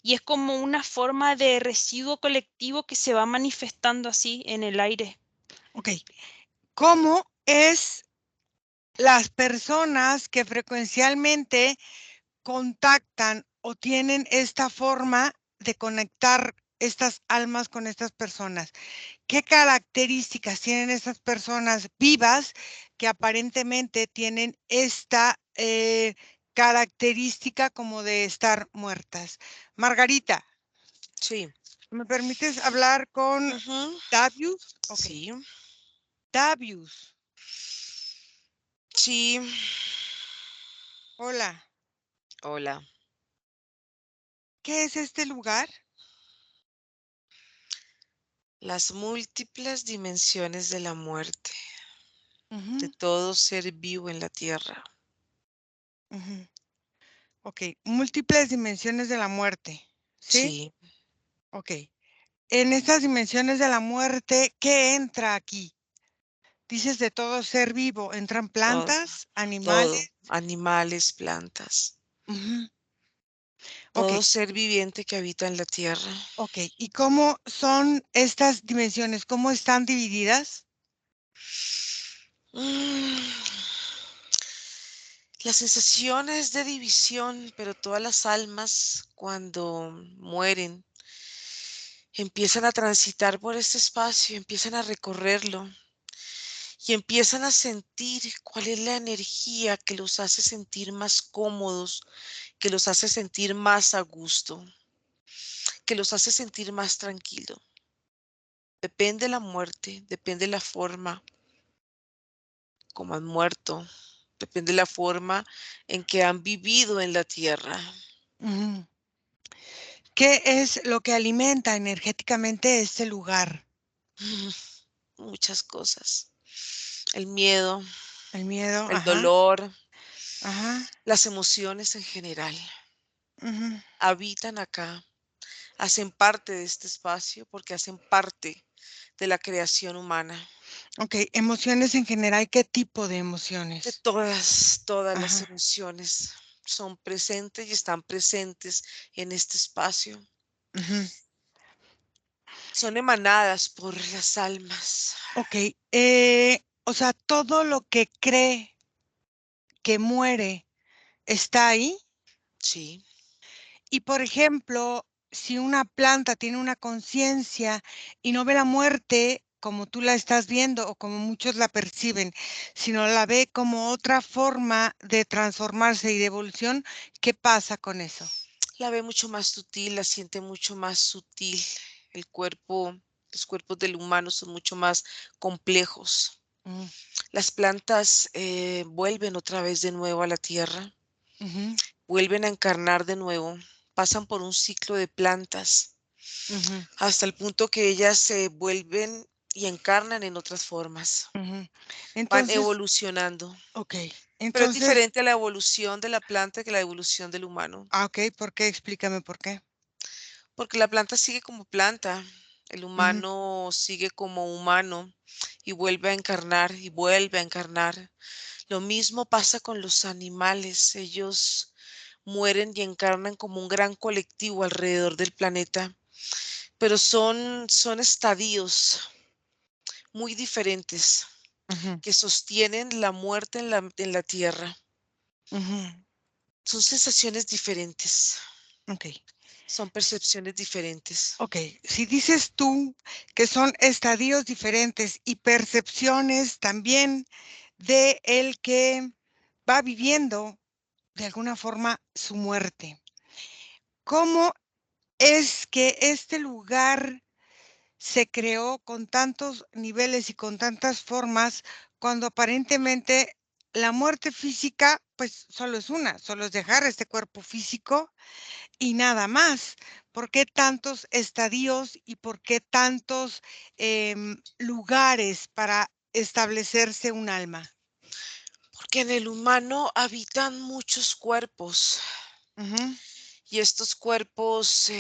Y es como una forma de residuo colectivo que se va manifestando así en el aire. Ok. ¿Cómo es las personas que frecuencialmente contactan o tienen esta forma de conectar estas almas con estas personas? ¿Qué características tienen estas personas vivas que aparentemente tienen esta característica como de estar muertas? Margarita, Sí. ¿me permites hablar con Ujú. Davius? Ok. Sí. Davius, Sí. hola. Hola. ¿Qué es este lugar? Las múltiples dimensiones de la muerte, de Ujú, todo ser vivo en la tierra. ujú. Ok, múltiples dimensiones de la muerte, ¿sí? Sí. Ok. En estas dimensiones de la muerte, ¿qué entra aquí? Dices de todo ser vivo, ¿entran Todo, plantas, todo. animales? Animales, plantas. Ujú. Ok, Todo ser viviente que habita en la tierra. ok. ¿Y cómo son estas dimensiones? ¿Cómo están divididas? Mm. La sensación es de división, pero todas las almas cuando mueren empiezan a transitar por este espacio, empiezan a recorrerlo y empiezan a sentir cuál es la energía que los hace sentir más cómodos, que los hace sentir más a gusto, que los hace sentir más tranquilo. Depende la muerte, depende la forma como han muerto, depende la forma en que han vivido en la tierra. Ujú. ¿Qué es lo que alimenta energéticamente este lugar? Muchas cosas. El miedo, El miedo, el ajá, dolor, ajá, las emociones en general. ujú. Habitan acá, hacen parte de este espacio porque hacen parte de la creación humana. Ok, emociones en general, ¿qué tipo de De emociones? todas las Ajá, emociones son presentes y están presentes en este espacio. ujú. Son emanadas por las almas. Ok, o sea, todo lo que cree que muere está ahí. Sí, Y por ejemplo, si una planta tiene una conciencia y no ve la muerte como tú la estás viendo o como muchos la perciben, sino la ve como otra forma de transformarse y de evolución, ¿qué pasa con eso? la ve mucho más sutil, la siente mucho más sutil. El cuerpo, los cuerpos del humano son mucho más complejos. Mm, Las plantas vuelven otra vez de nuevo a la tierra, ujú, vuelven a encarnar de nuevo, pasan por un ciclo de plantas ujú, hasta el punto que ellas se vuelven y encarnan en otras formas. ujú. Van Entonces, evolucionando, ok, pero es entonces, diferente la evolución de la planta que la evolución del humano, ok, ¿por qué? Explícame por qué. porque la planta sigue como planta, el Ujú, humano sigue como humano y vuelve a encarnar y vuelve a encarnar. Lo mismo pasa con los animales, ellos mueren y encarnan como un gran colectivo alrededor del planeta. pero son estadios muy diferentes Ujú, que sostienen la muerte en la tierra. ujú. Son sensaciones diferentes, Ok, son percepciones diferentes. ok. Si dices tú que son estadios diferentes y percepciones también de el que va viviendo de alguna forma su muerte, ¿cómo es que este lugar se creó con tantos niveles y con tantas formas cuando aparentemente la muerte física, pues solo es una, solo es dejar este cuerpo físico y nada más? ¿Por qué tantos estadios y por qué tantos lugares para establecerse un alma? Porque en el humano habitan muchos cuerpos Ujú, y estos cuerpos,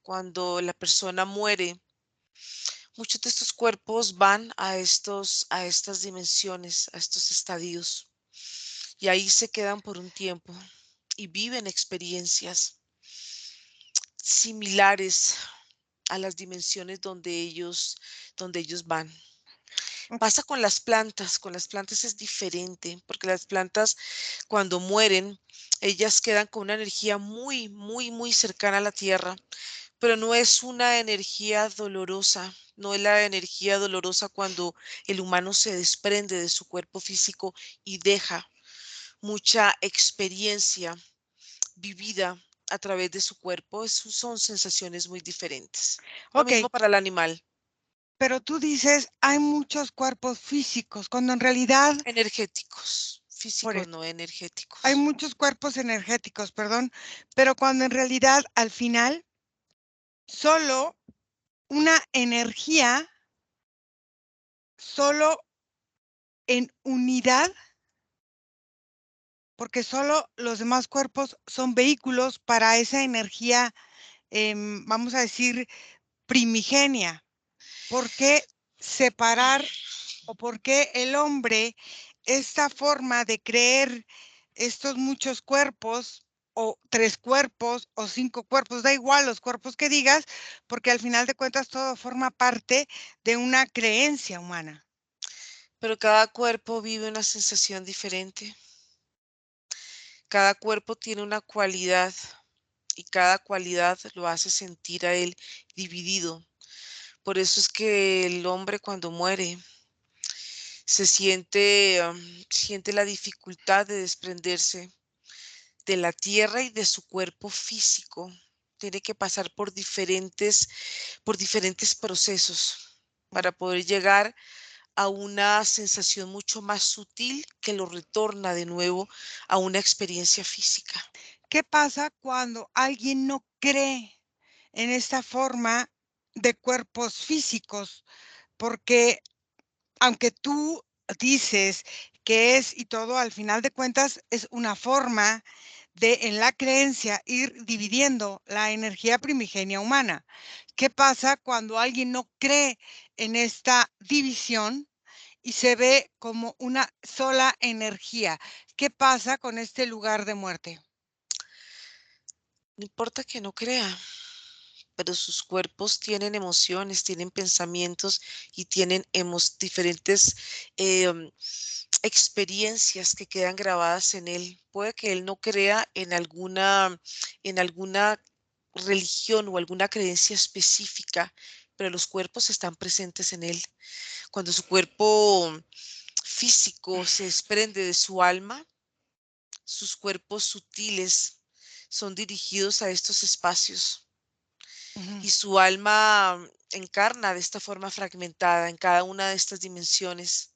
cuando la persona muere, muchos de estos cuerpos van a estas dimensiones, a estos estadios, y ahí se quedan por un tiempo y viven experiencias similares a las dimensiones donde ellos van. ok, Pasa con las plantas es diferente, porque las plantas cuando mueren, ellas quedan con una energía muy, muy, muy cercana a la tierra, pero no es una energía dolorosa, no es la energía dolorosa cuando el humano se desprende de su cuerpo físico y deja mucha experiencia vivida a través de su cuerpo. Son sensaciones muy diferentes. Lo ok, mismo para el animal, pero tú dices, hay muchos cuerpos físicos, cuando en realidad, energéticos, por físicos, eso, no hay energéticos. muchos cuerpos energéticos, perdón, pero cuando en realidad al final solo una energía, solo en unidad, porque solo los demás cuerpos son vehículos para esa energía, vamos a decir, primigenia. ¿Por qué separar o por qué el hombre, esta forma de creer estos muchos cuerpos, o 3 cuerpos, o 5 cuerpos, da igual los cuerpos que digas, porque al final de cuentas todo forma parte de una creencia humana? Pero cada cuerpo vive una sensación diferente. Cada cuerpo tiene una cualidad y cada cualidad lo hace sentir a él dividido. Por eso es que el hombre cuando muere siente la dificultad de desprenderse de la tierra y de su cuerpo físico. Tiene que pasar por diferentes procesos para poder llegar a una sensación mucho más sutil que lo retorna de nuevo a una experiencia física. ¿Qué pasa cuando alguien no cree en esta forma de cuerpos físicos? Porque aunque tú dices que es y todo, al final de cuentas es una forma de, en la creencia, ir dividiendo la energía primigenia humana. ¿Qué pasa cuando alguien no cree en esta división y se ve como una sola energía? ¿Qué pasa con este lugar de muerte? No importa que no crea, pero sus cuerpos tienen emociones, tienen pensamientos y tienen diferentes em, experiencias que quedan grabadas en él. Puede que él no crea en alguna religión o alguna creencia específica, pero los cuerpos están presentes en él. Cuando su cuerpo físico se desprende de su alma, sus cuerpos sutiles son dirigidos a estos espacios Ujú, y su alma encarna de esta forma fragmentada en cada una de estas dimensiones.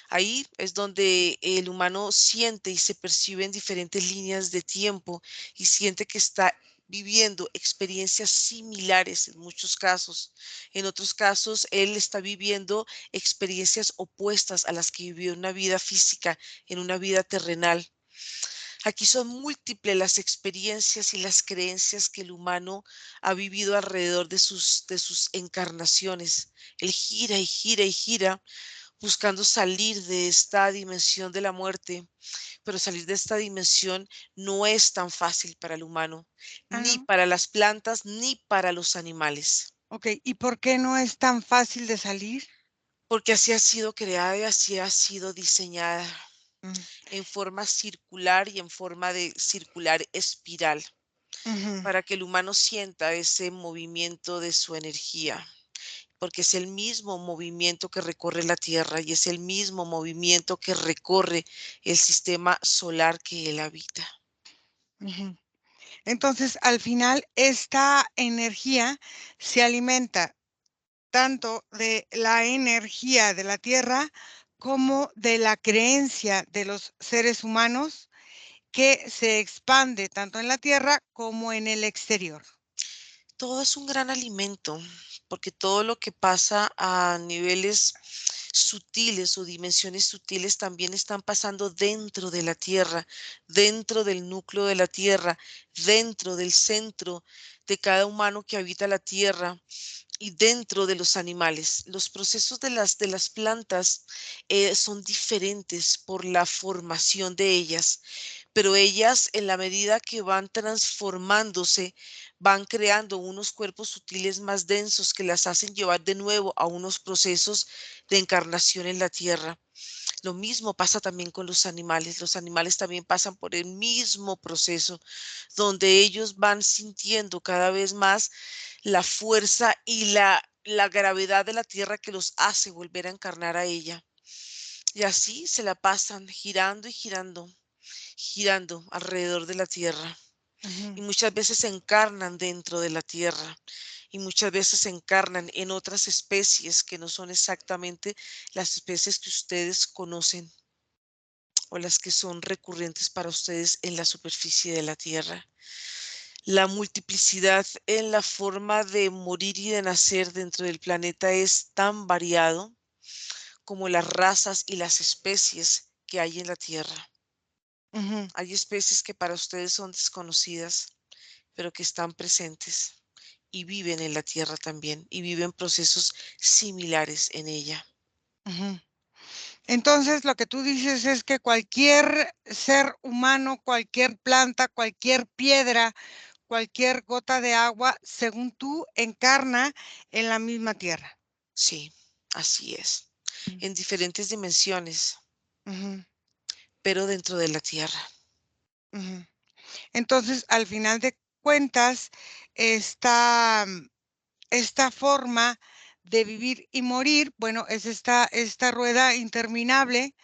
Ahí es donde el humano siente y se percibe en diferentes líneas de tiempo y siente que está viviendo experiencias similares en muchos casos. En otros casos, él está viviendo experiencias opuestas a las que vivió en una vida física, en una vida terrenal. Aquí son múltiples las experiencias y las creencias que el humano ha vivido alrededor de sus encarnaciones. Él gira y gira y gira buscando salir de esta dimensión de la muerte, pero salir de esta dimensión no es tan fácil para el humano, Ah, ni ¿no? para las plantas, ni para los animales, Ok, ¿y por qué no es tan fácil de salir? porque así ha sido creada y así ha sido diseñada Mm, en forma circular y en forma de circular espiral, ujú, para que el humano sienta ese movimiento de su energía, porque es el mismo movimiento que recorre la Tierra y es el mismo movimiento que recorre el sistema solar que él habita. ujú. Entonces, al final, esta energía se alimenta tanto de la energía de la Tierra como de la creencia de los seres humanos que se expande tanto en la Tierra como en el exterior. Todo es un gran alimento, porque todo lo que pasa a niveles sutiles o dimensiones sutiles también están pasando dentro de la Tierra, dentro del núcleo de la Tierra, dentro del centro de cada humano que habita la Tierra y dentro de los animales. Los procesos de las plantas son diferentes por la formación de ellas, pero ellas en la medida que van transformándose, van creando unos cuerpos sutiles más densos que las hacen llevar de nuevo a unos procesos de encarnación en la tierra. Lo mismo pasa también con los animales. Los animales también pasan por el mismo proceso, donde ellos van sintiendo cada vez más la fuerza y la gravedad de la tierra que los hace volver a encarnar a ella. Y así se la pasan girando y girando, girando alrededor de la tierra. Ujú, Y muchas veces se encarnan dentro de la tierra y muchas veces se encarnan en otras especies que no son exactamente las especies que ustedes conocen o las que son recurrentes para ustedes en la superficie de la tierra. La multiplicidad en la forma de morir y de nacer dentro del planeta es tan variado como las razas y las especies que hay en la tierra. ujú, Hay especies que para ustedes son desconocidas, pero que están presentes y viven en la tierra también y viven procesos similares en ella. ujú. Entonces, lo que tú dices es que cualquier ser humano, cualquier planta, cualquier piedra, cualquier gota de agua, según tú, encarna en la misma tierra. Sí, así es. Mm, En diferentes dimensiones, ujú, pero dentro de la tierra. ujú. Entonces, al final de cuentas, esta, esta forma de vivir y morir, bueno, es esta rueda interminable,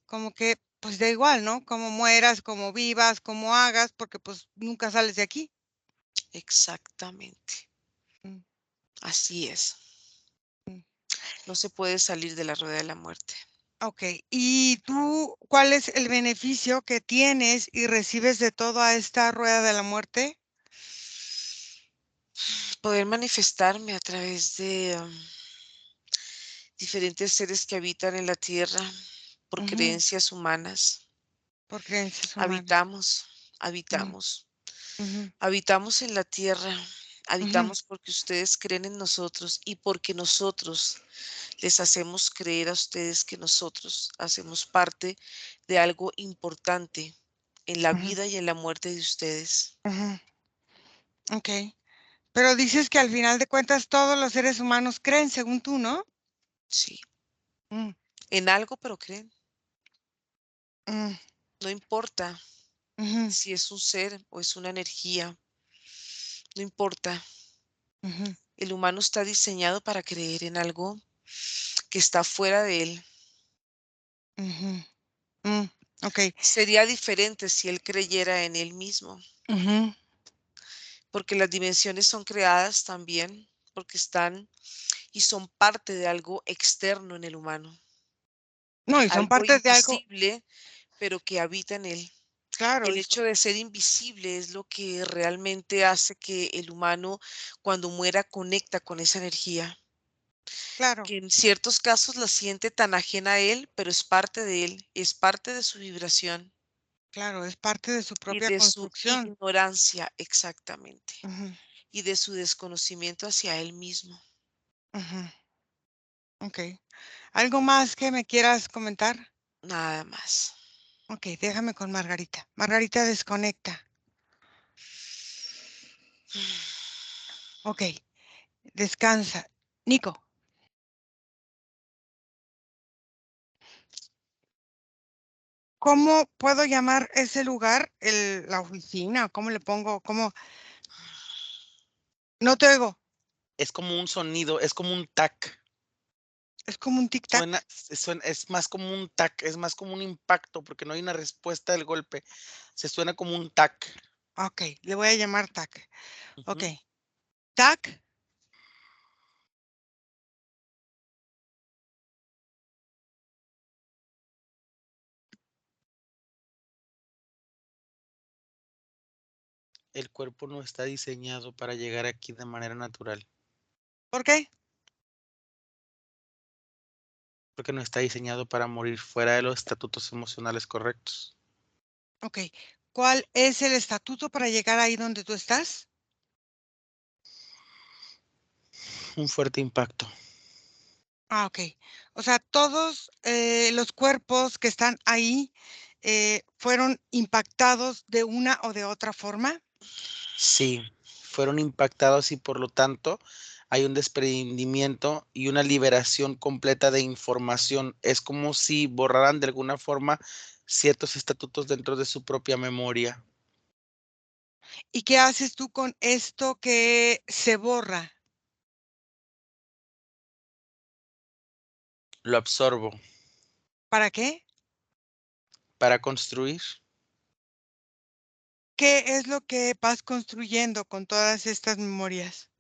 como que, pues da igual, ¿no? Como mueras, como vivas, como hagas, porque pues nunca sales de aquí. Exactamente. Mm, Así es. mm. No se puede salir de la rueda de la muerte. Ok, ¿y tú cuál es el beneficio que tienes y recibes de toda esta rueda de la muerte? Poder manifestarme a través de diferentes seres que habitan en la tierra por Ujú, creencias humanas. por creencias humanas. Habitamos, Ujú, habitamos. ujú, Habitamos en la tierra, ujú, habitamos porque ustedes creen en nosotros y porque nosotros les hacemos creer a ustedes que nosotros hacemos parte de algo importante en la ujú, vida y en la muerte de ustedes. ujú. Ok, pero dices que al final de cuentas todos los seres humanos creen, según tú, ¿no? Sí, Mm, en algo, pero creen. mm, No importa ujú, si es un ser o es una energía, no importa. ujú, El humano está diseñado para creer en algo que está fuera de él. ujú, mm, ok, Sería diferente si él creyera en él mismo, ujú. porque las dimensiones son creadas también, porque están y son parte de algo externo en el humano, No, y son algo partes de algo, invisible, pero que habita en él. claro, El hecho de ser invisible es lo que realmente hace que el humano, cuando muera, conecta con esa energía, claro, que en ciertos casos la siente tan ajena a él, pero es parte de él, es parte de su vibración claro, es parte de su y propia de su construcción. ignorancia exactamente, Ujú, y de su desconocimiento hacia él mismo. ujú, Ok. ¿Algo más que me quieras comentar? Nada más. Ok, déjame con Margarita. Margarita, desconecta. Ok, descansa. Nico. ¿Cómo puedo llamar ese lugar? La oficina, ¿cómo le pongo? ¿Cómo? No te oigo. Es como un sonido, es como un tac. Es como un tic-tac. Es más como un tac, es más como un impacto, porque no hay una respuesta del golpe. Se suena como un tac. Ok, le voy a llamar tac. Ok. Ujú. Tac. El cuerpo no está diseñado para llegar aquí de manera natural, ¿Por qué? porque no está diseñado para morir fuera de los estatutos emocionales correctos. Ok. ¿Cuál es el estatuto para llegar ahí donde tú estás? Un fuerte impacto. Ah, ok. O sea, todos los cuerpos que están ahí fueron impactados de una o de otra forma. Sí, fueron impactados y por lo tanto hay un desprendimiento y una liberación completa de información. Es como si borraran de alguna forma ciertos estatutos dentro de su propia memoria. ¿Y qué haces tú con esto que se borra? Lo absorbo ¿Para qué? para construir ¿Qué es lo que vas construyendo con todas estas memorias?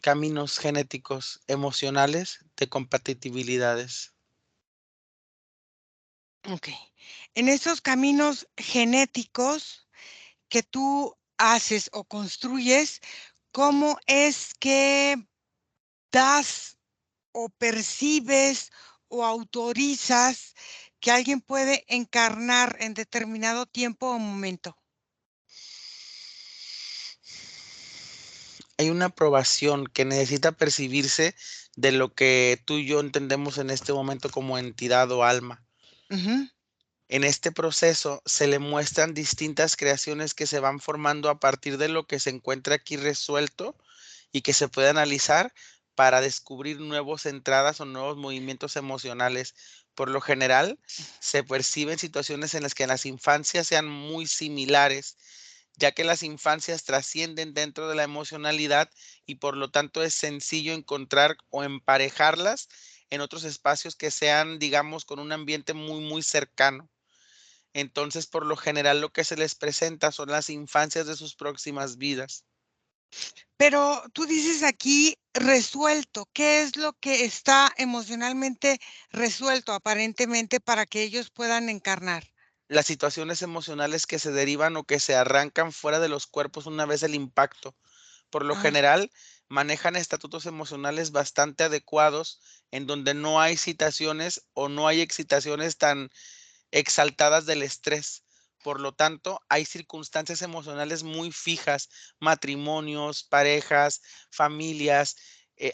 caminos genéticos, emocionales de compatibilidades. Ok. En esos caminos genéticos que tú haces o construyes, ¿cómo es que das o percibes o autorizas que alguien puede encarnar en determinado tiempo o momento? Hay una aprobación que necesita percibirse de lo que tú y yo entendemos en este momento como entidad o alma. Ujú. En este proceso se le muestran distintas creaciones que se van formando a partir de lo que se encuentra aquí resuelto y que se puede analizar para descubrir nuevas entradas o nuevos movimientos emocionales. Por lo general, se perciben situaciones en las que las infancias sean muy similares, ya que las infancias trascienden dentro de la emocionalidad y por lo tanto es sencillo encontrar o emparejarlas en otros espacios que sean, digamos, con un ambiente muy cercano. Entonces, por lo general, lo que se les presenta son las infancias de sus próximas vidas. Pero tú dices aquí resuelto. ¿Qué es lo que está emocionalmente resuelto aparentemente para que ellos puedan encarnar? Las situaciones emocionales que se derivan o que se arrancan fuera de los cuerpos una vez el impacto. Por lo Ah, general, manejan estatutos emocionales bastante adecuados en donde no hay citaciones o no hay excitaciones tan exaltadas del estrés. Por lo tanto, hay circunstancias emocionales muy fijas, matrimonios, parejas, familias,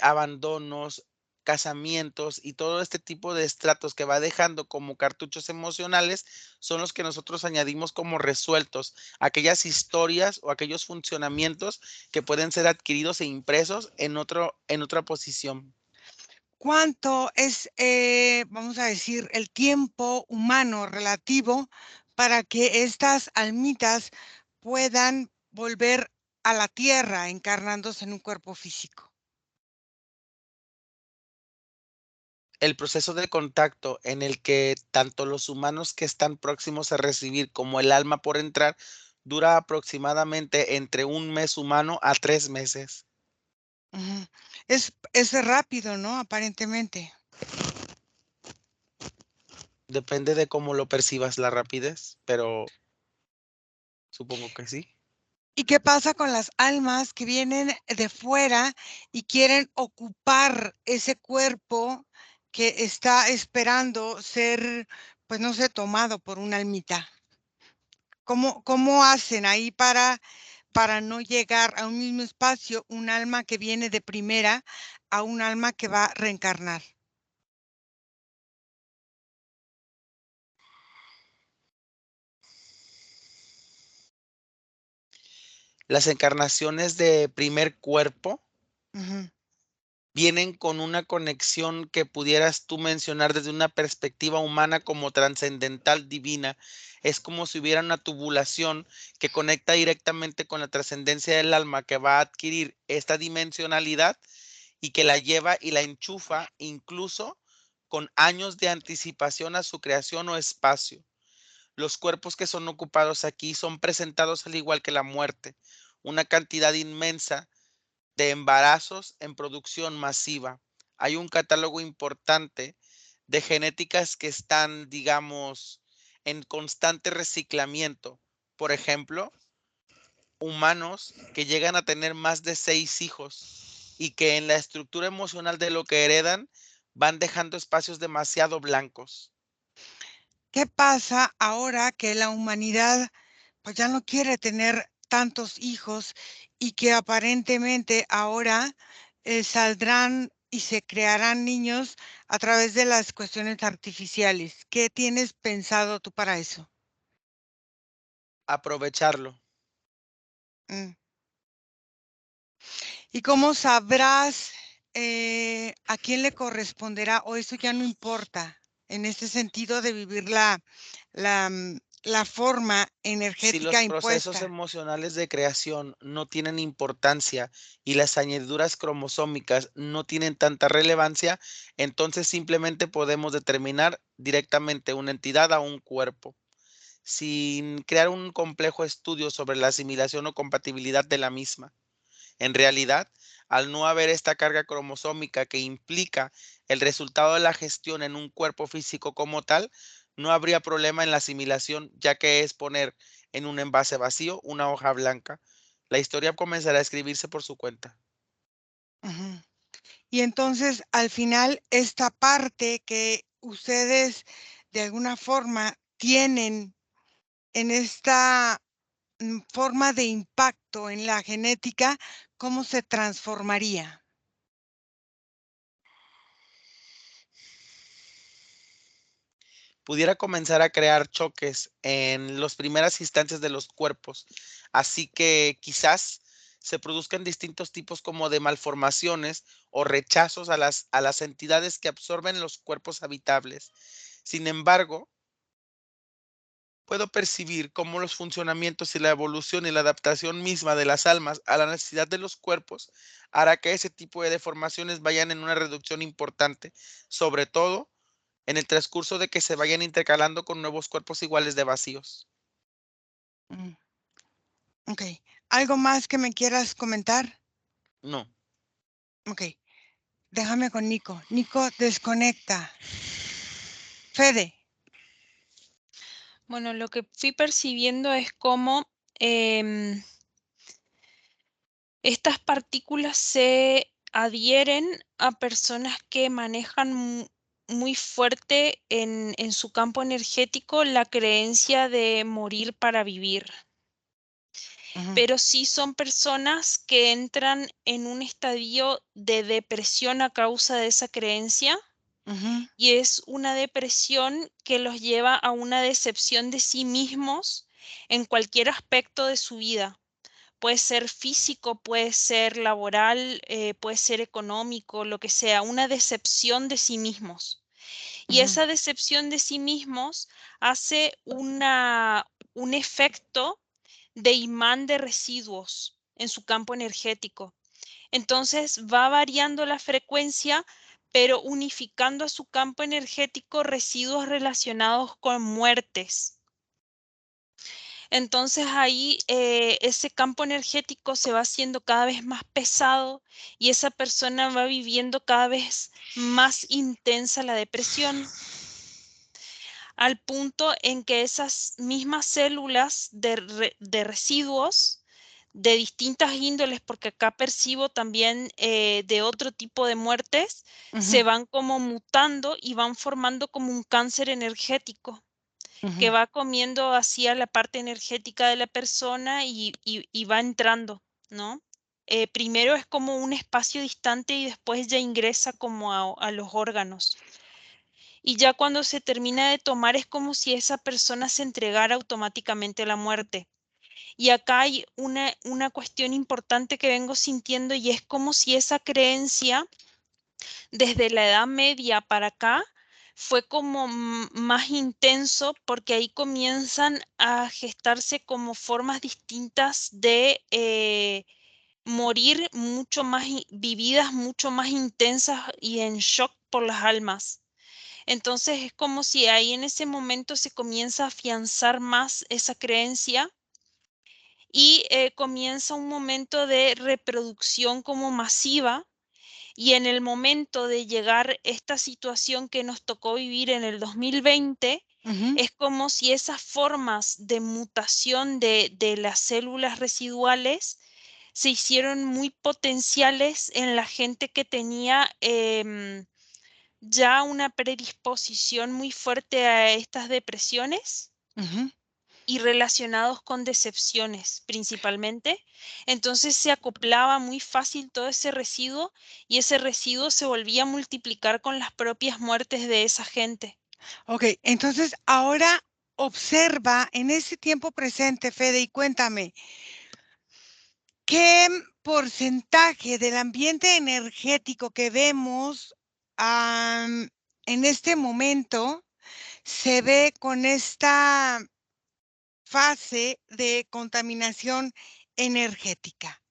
abandonos, casamientos y todo este tipo de estratos que va dejando como cartuchos emocionales son los que nosotros añadimos como resueltos, aquellas historias o aquellos funcionamientos que pueden ser adquiridos e impresos en otra posición. ¿cuánto es, vamos a decir, el tiempo humano relativo para que estas almitas puedan volver a la tierra encarnándose en un cuerpo físico? El proceso de contacto en el que tanto los humanos que están próximos a recibir como el alma por entrar dura aproximadamente entre un mes humano a 3 meses. Ujú. Es rápido, ¿no? Aparentemente. Depende de cómo lo percibas la rapidez, pero supongo que sí. ¿Y qué pasa con las almas que vienen de fuera y quieren ocupar ese cuerpo que está esperando ser, pues no sé, tomado por una almita? ¿Cómo hacen ahí para no llegar a un mismo espacio un alma que viene de primera a un alma que va a reencarnar? Las encarnaciones de primer cuerpo Ujú. vienen con una conexión que pudieras tú mencionar desde una perspectiva humana como trascendental divina. Es como si hubiera una tubulación que conecta directamente con la trascendencia del alma que va a adquirir esta dimensionalidad y que la lleva y la enchufa incluso con años de anticipación a su creación o espacio. Los cuerpos que son ocupados aquí son presentados al igual que la muerte, una cantidad inmensa de embarazos en producción masiva. Hay un catálogo importante de genéticas que están, digamos, en constante reciclamiento. Por ejemplo, humanos que llegan a tener más de 6 hijos y que en la estructura emocional de lo que heredan van dejando espacios demasiado blancos. ¿Qué pasa ahora que la humanidad pues ya no quiere tener tantos hijos y que aparentemente ahora saldrán y se crearán niños a través de las cuestiones artificiales? ¿Qué tienes pensado tú para eso? Aprovecharlo. Mm. ¿Y cómo sabrás a quién le corresponderá o eso ya no importa en este sentido de vivir la forma Si los energética procesos impuesta? emocionales de creación no tienen importancia y las añadiduras cromosómicas no tienen tanta relevancia, entonces simplemente podemos determinar directamente una entidad a un cuerpo, sin crear un complejo estudio sobre la asimilación o compatibilidad de la misma. En realidad, al no haber esta carga cromosómica que implica el resultado de la gestión en un cuerpo físico como tal, no habría problema en la asimilación, ya que es poner en un envase vacío una hoja blanca. La historia comenzará a escribirse por su cuenta. Ujú. Y entonces, al final, esta parte que ustedes de alguna forma tienen en esta forma de impacto en la genética, ¿cómo se transformaría? Pudiera comenzar a crear choques en las primeras instancias de los cuerpos, así que quizás se produzcan distintos tipos como de malformaciones o rechazos a las entidades que absorben los cuerpos habitables. Sin embargo, puedo percibir cómo los funcionamientos y la evolución y la adaptación misma de las almas a la necesidad de los cuerpos hará que ese tipo de deformaciones vayan en una reducción importante, sobre todo en el transcurso de que se vayan intercalando con nuevos cuerpos iguales de vacíos. Mm, okey. ¿Algo más que me quieras comentar? No, Okey, déjame con Nico. Nico, desconecta. Fede. Bueno, lo que fui percibiendo es cómo estas partículas se adhieren a personas que manejan muy fuerte en su campo energético la creencia de morir para vivir. Ujú, Pero sí son personas que entran en un estadio de depresión a causa de esa creencia ujú, y es una depresión que los lleva a una decepción de sí mismos en cualquier aspecto de su vida. Puede ser físico, puede ser laboral, puede ser económico, lo que sea, una decepción de sí mismos. Y ujú, esa decepción de sí mismos hace un efecto de imán de residuos en su campo energético. Entonces va variando la frecuencia, pero unificando a su campo energético residuos relacionados con muertes. Entonces ahí ese campo energético se va haciendo cada vez más pesado y esa persona va viviendo cada vez más intensa la depresión, al punto en que esas mismas células de residuos de distintas índoles, porque acá percibo también de otro tipo de muertes, ujú, se van como mutando y van formando como un cáncer energético que ujú. va comiendo así a la parte energética de la persona y va entrando, ¿no? primero es como un espacio distante y después ya ingresa como a los órganos. Y ya cuando se termina de tomar es como si esa persona se entregara automáticamente a la muerte. Y acá hay una cuestión importante que vengo sintiendo y es como si esa creencia desde la Edad Media para acá fue como más intenso porque ahí comienzan a gestarse como formas distintas de morir mucho más vividas, mucho más intensas y en shock por las almas. Entonces es como si ahí en ese momento se comienza a afianzar más esa creencia y comienza un momento de reproducción como masiva. Y en el momento de llegar esta situación que nos tocó vivir en el 2020, es como si esas formas de mutación de las células residuales se hicieron muy potenciales en la gente que tenía ya una predisposición muy fuerte a estas depresiones y relacionados con decepciones principalmente. Entonces se acoplaba muy fácil todo ese residuo y ese residuo se volvía a multiplicar con las propias muertes de esa gente. Ok, entonces ahora observa en ese tiempo presente, Fede, y cuéntame, ¿qué porcentaje del ambiente energético que vemos en este momento se ve con esta fase de contaminación energética?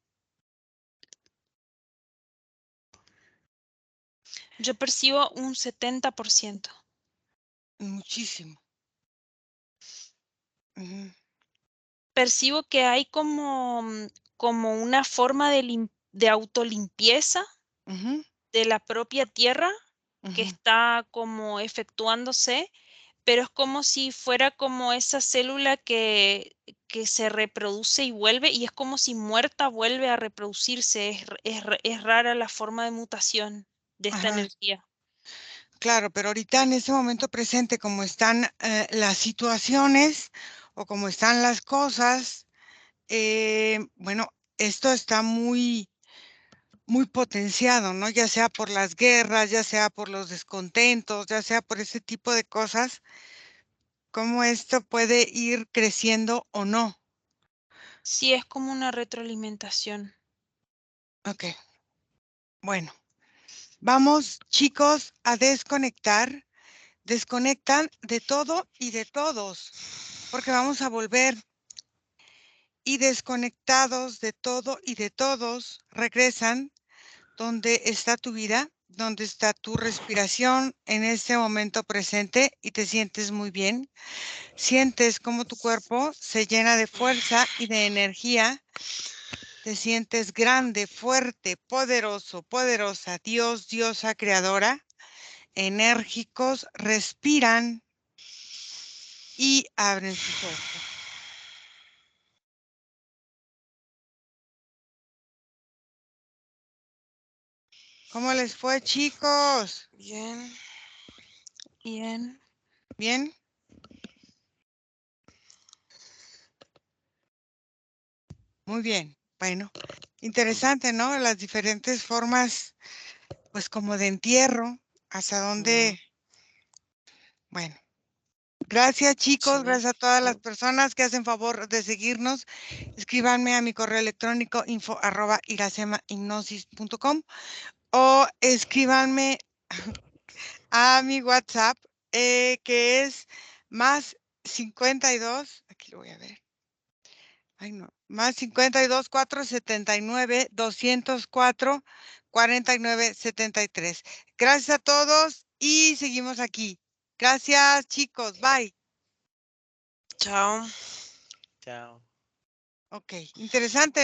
Yo percibo un 70%. Muchísimo. Percibo que hay como una forma de autolimpieza de la propia tierra que está como efectuándose, pero es como si fuera como esa célula que se reproduce y vuelve, y es como si muerta vuelve a reproducirse. Es rara la forma de mutación de esta Ajá. energía. Claro, pero ahorita en ese momento presente, como están las situaciones o como están las cosas, bueno, esto está muy, muy potenciado, ¿no? Ya sea por las guerras, ya sea por los descontentos, ya sea por ese tipo de cosas, cómo esto puede ir creciendo o no. Sí, es como una retroalimentación. Ok, bueno, vamos chicos a desconectar. Desconectan de todo y de todos, porque vamos a volver. Y desconectados de todo y de todos, regresan donde está tu vida, donde está tu respiración en este momento presente y te sientes muy bien. Sientes como tu cuerpo se llena de fuerza y de energía. Te sientes grande, fuerte, poderoso, poderosa, Dios, diosa, creadora. Enérgicos, respiran y abren sus ojos. ¿Cómo les fue, chicos? Bien. Bien. ¿Bien? Muy bien. Bueno, interesante, ¿no? Las diferentes formas, pues como de entierro, hasta dónde. Bueno, gracias, chicos. Sí. Gracias a todas las personas que hacen favor de seguirnos. Escríbanme a mi correo electrónico info@irasemahipnosis.com o escríbanme a mi WhatsApp, que es más 52. Aquí lo voy a ver. Ay, no. Más 52 479 204 4973. Gracias a todos y seguimos aquí. Gracias, chicos. Bye. Chao. Chao. Ok, interesante.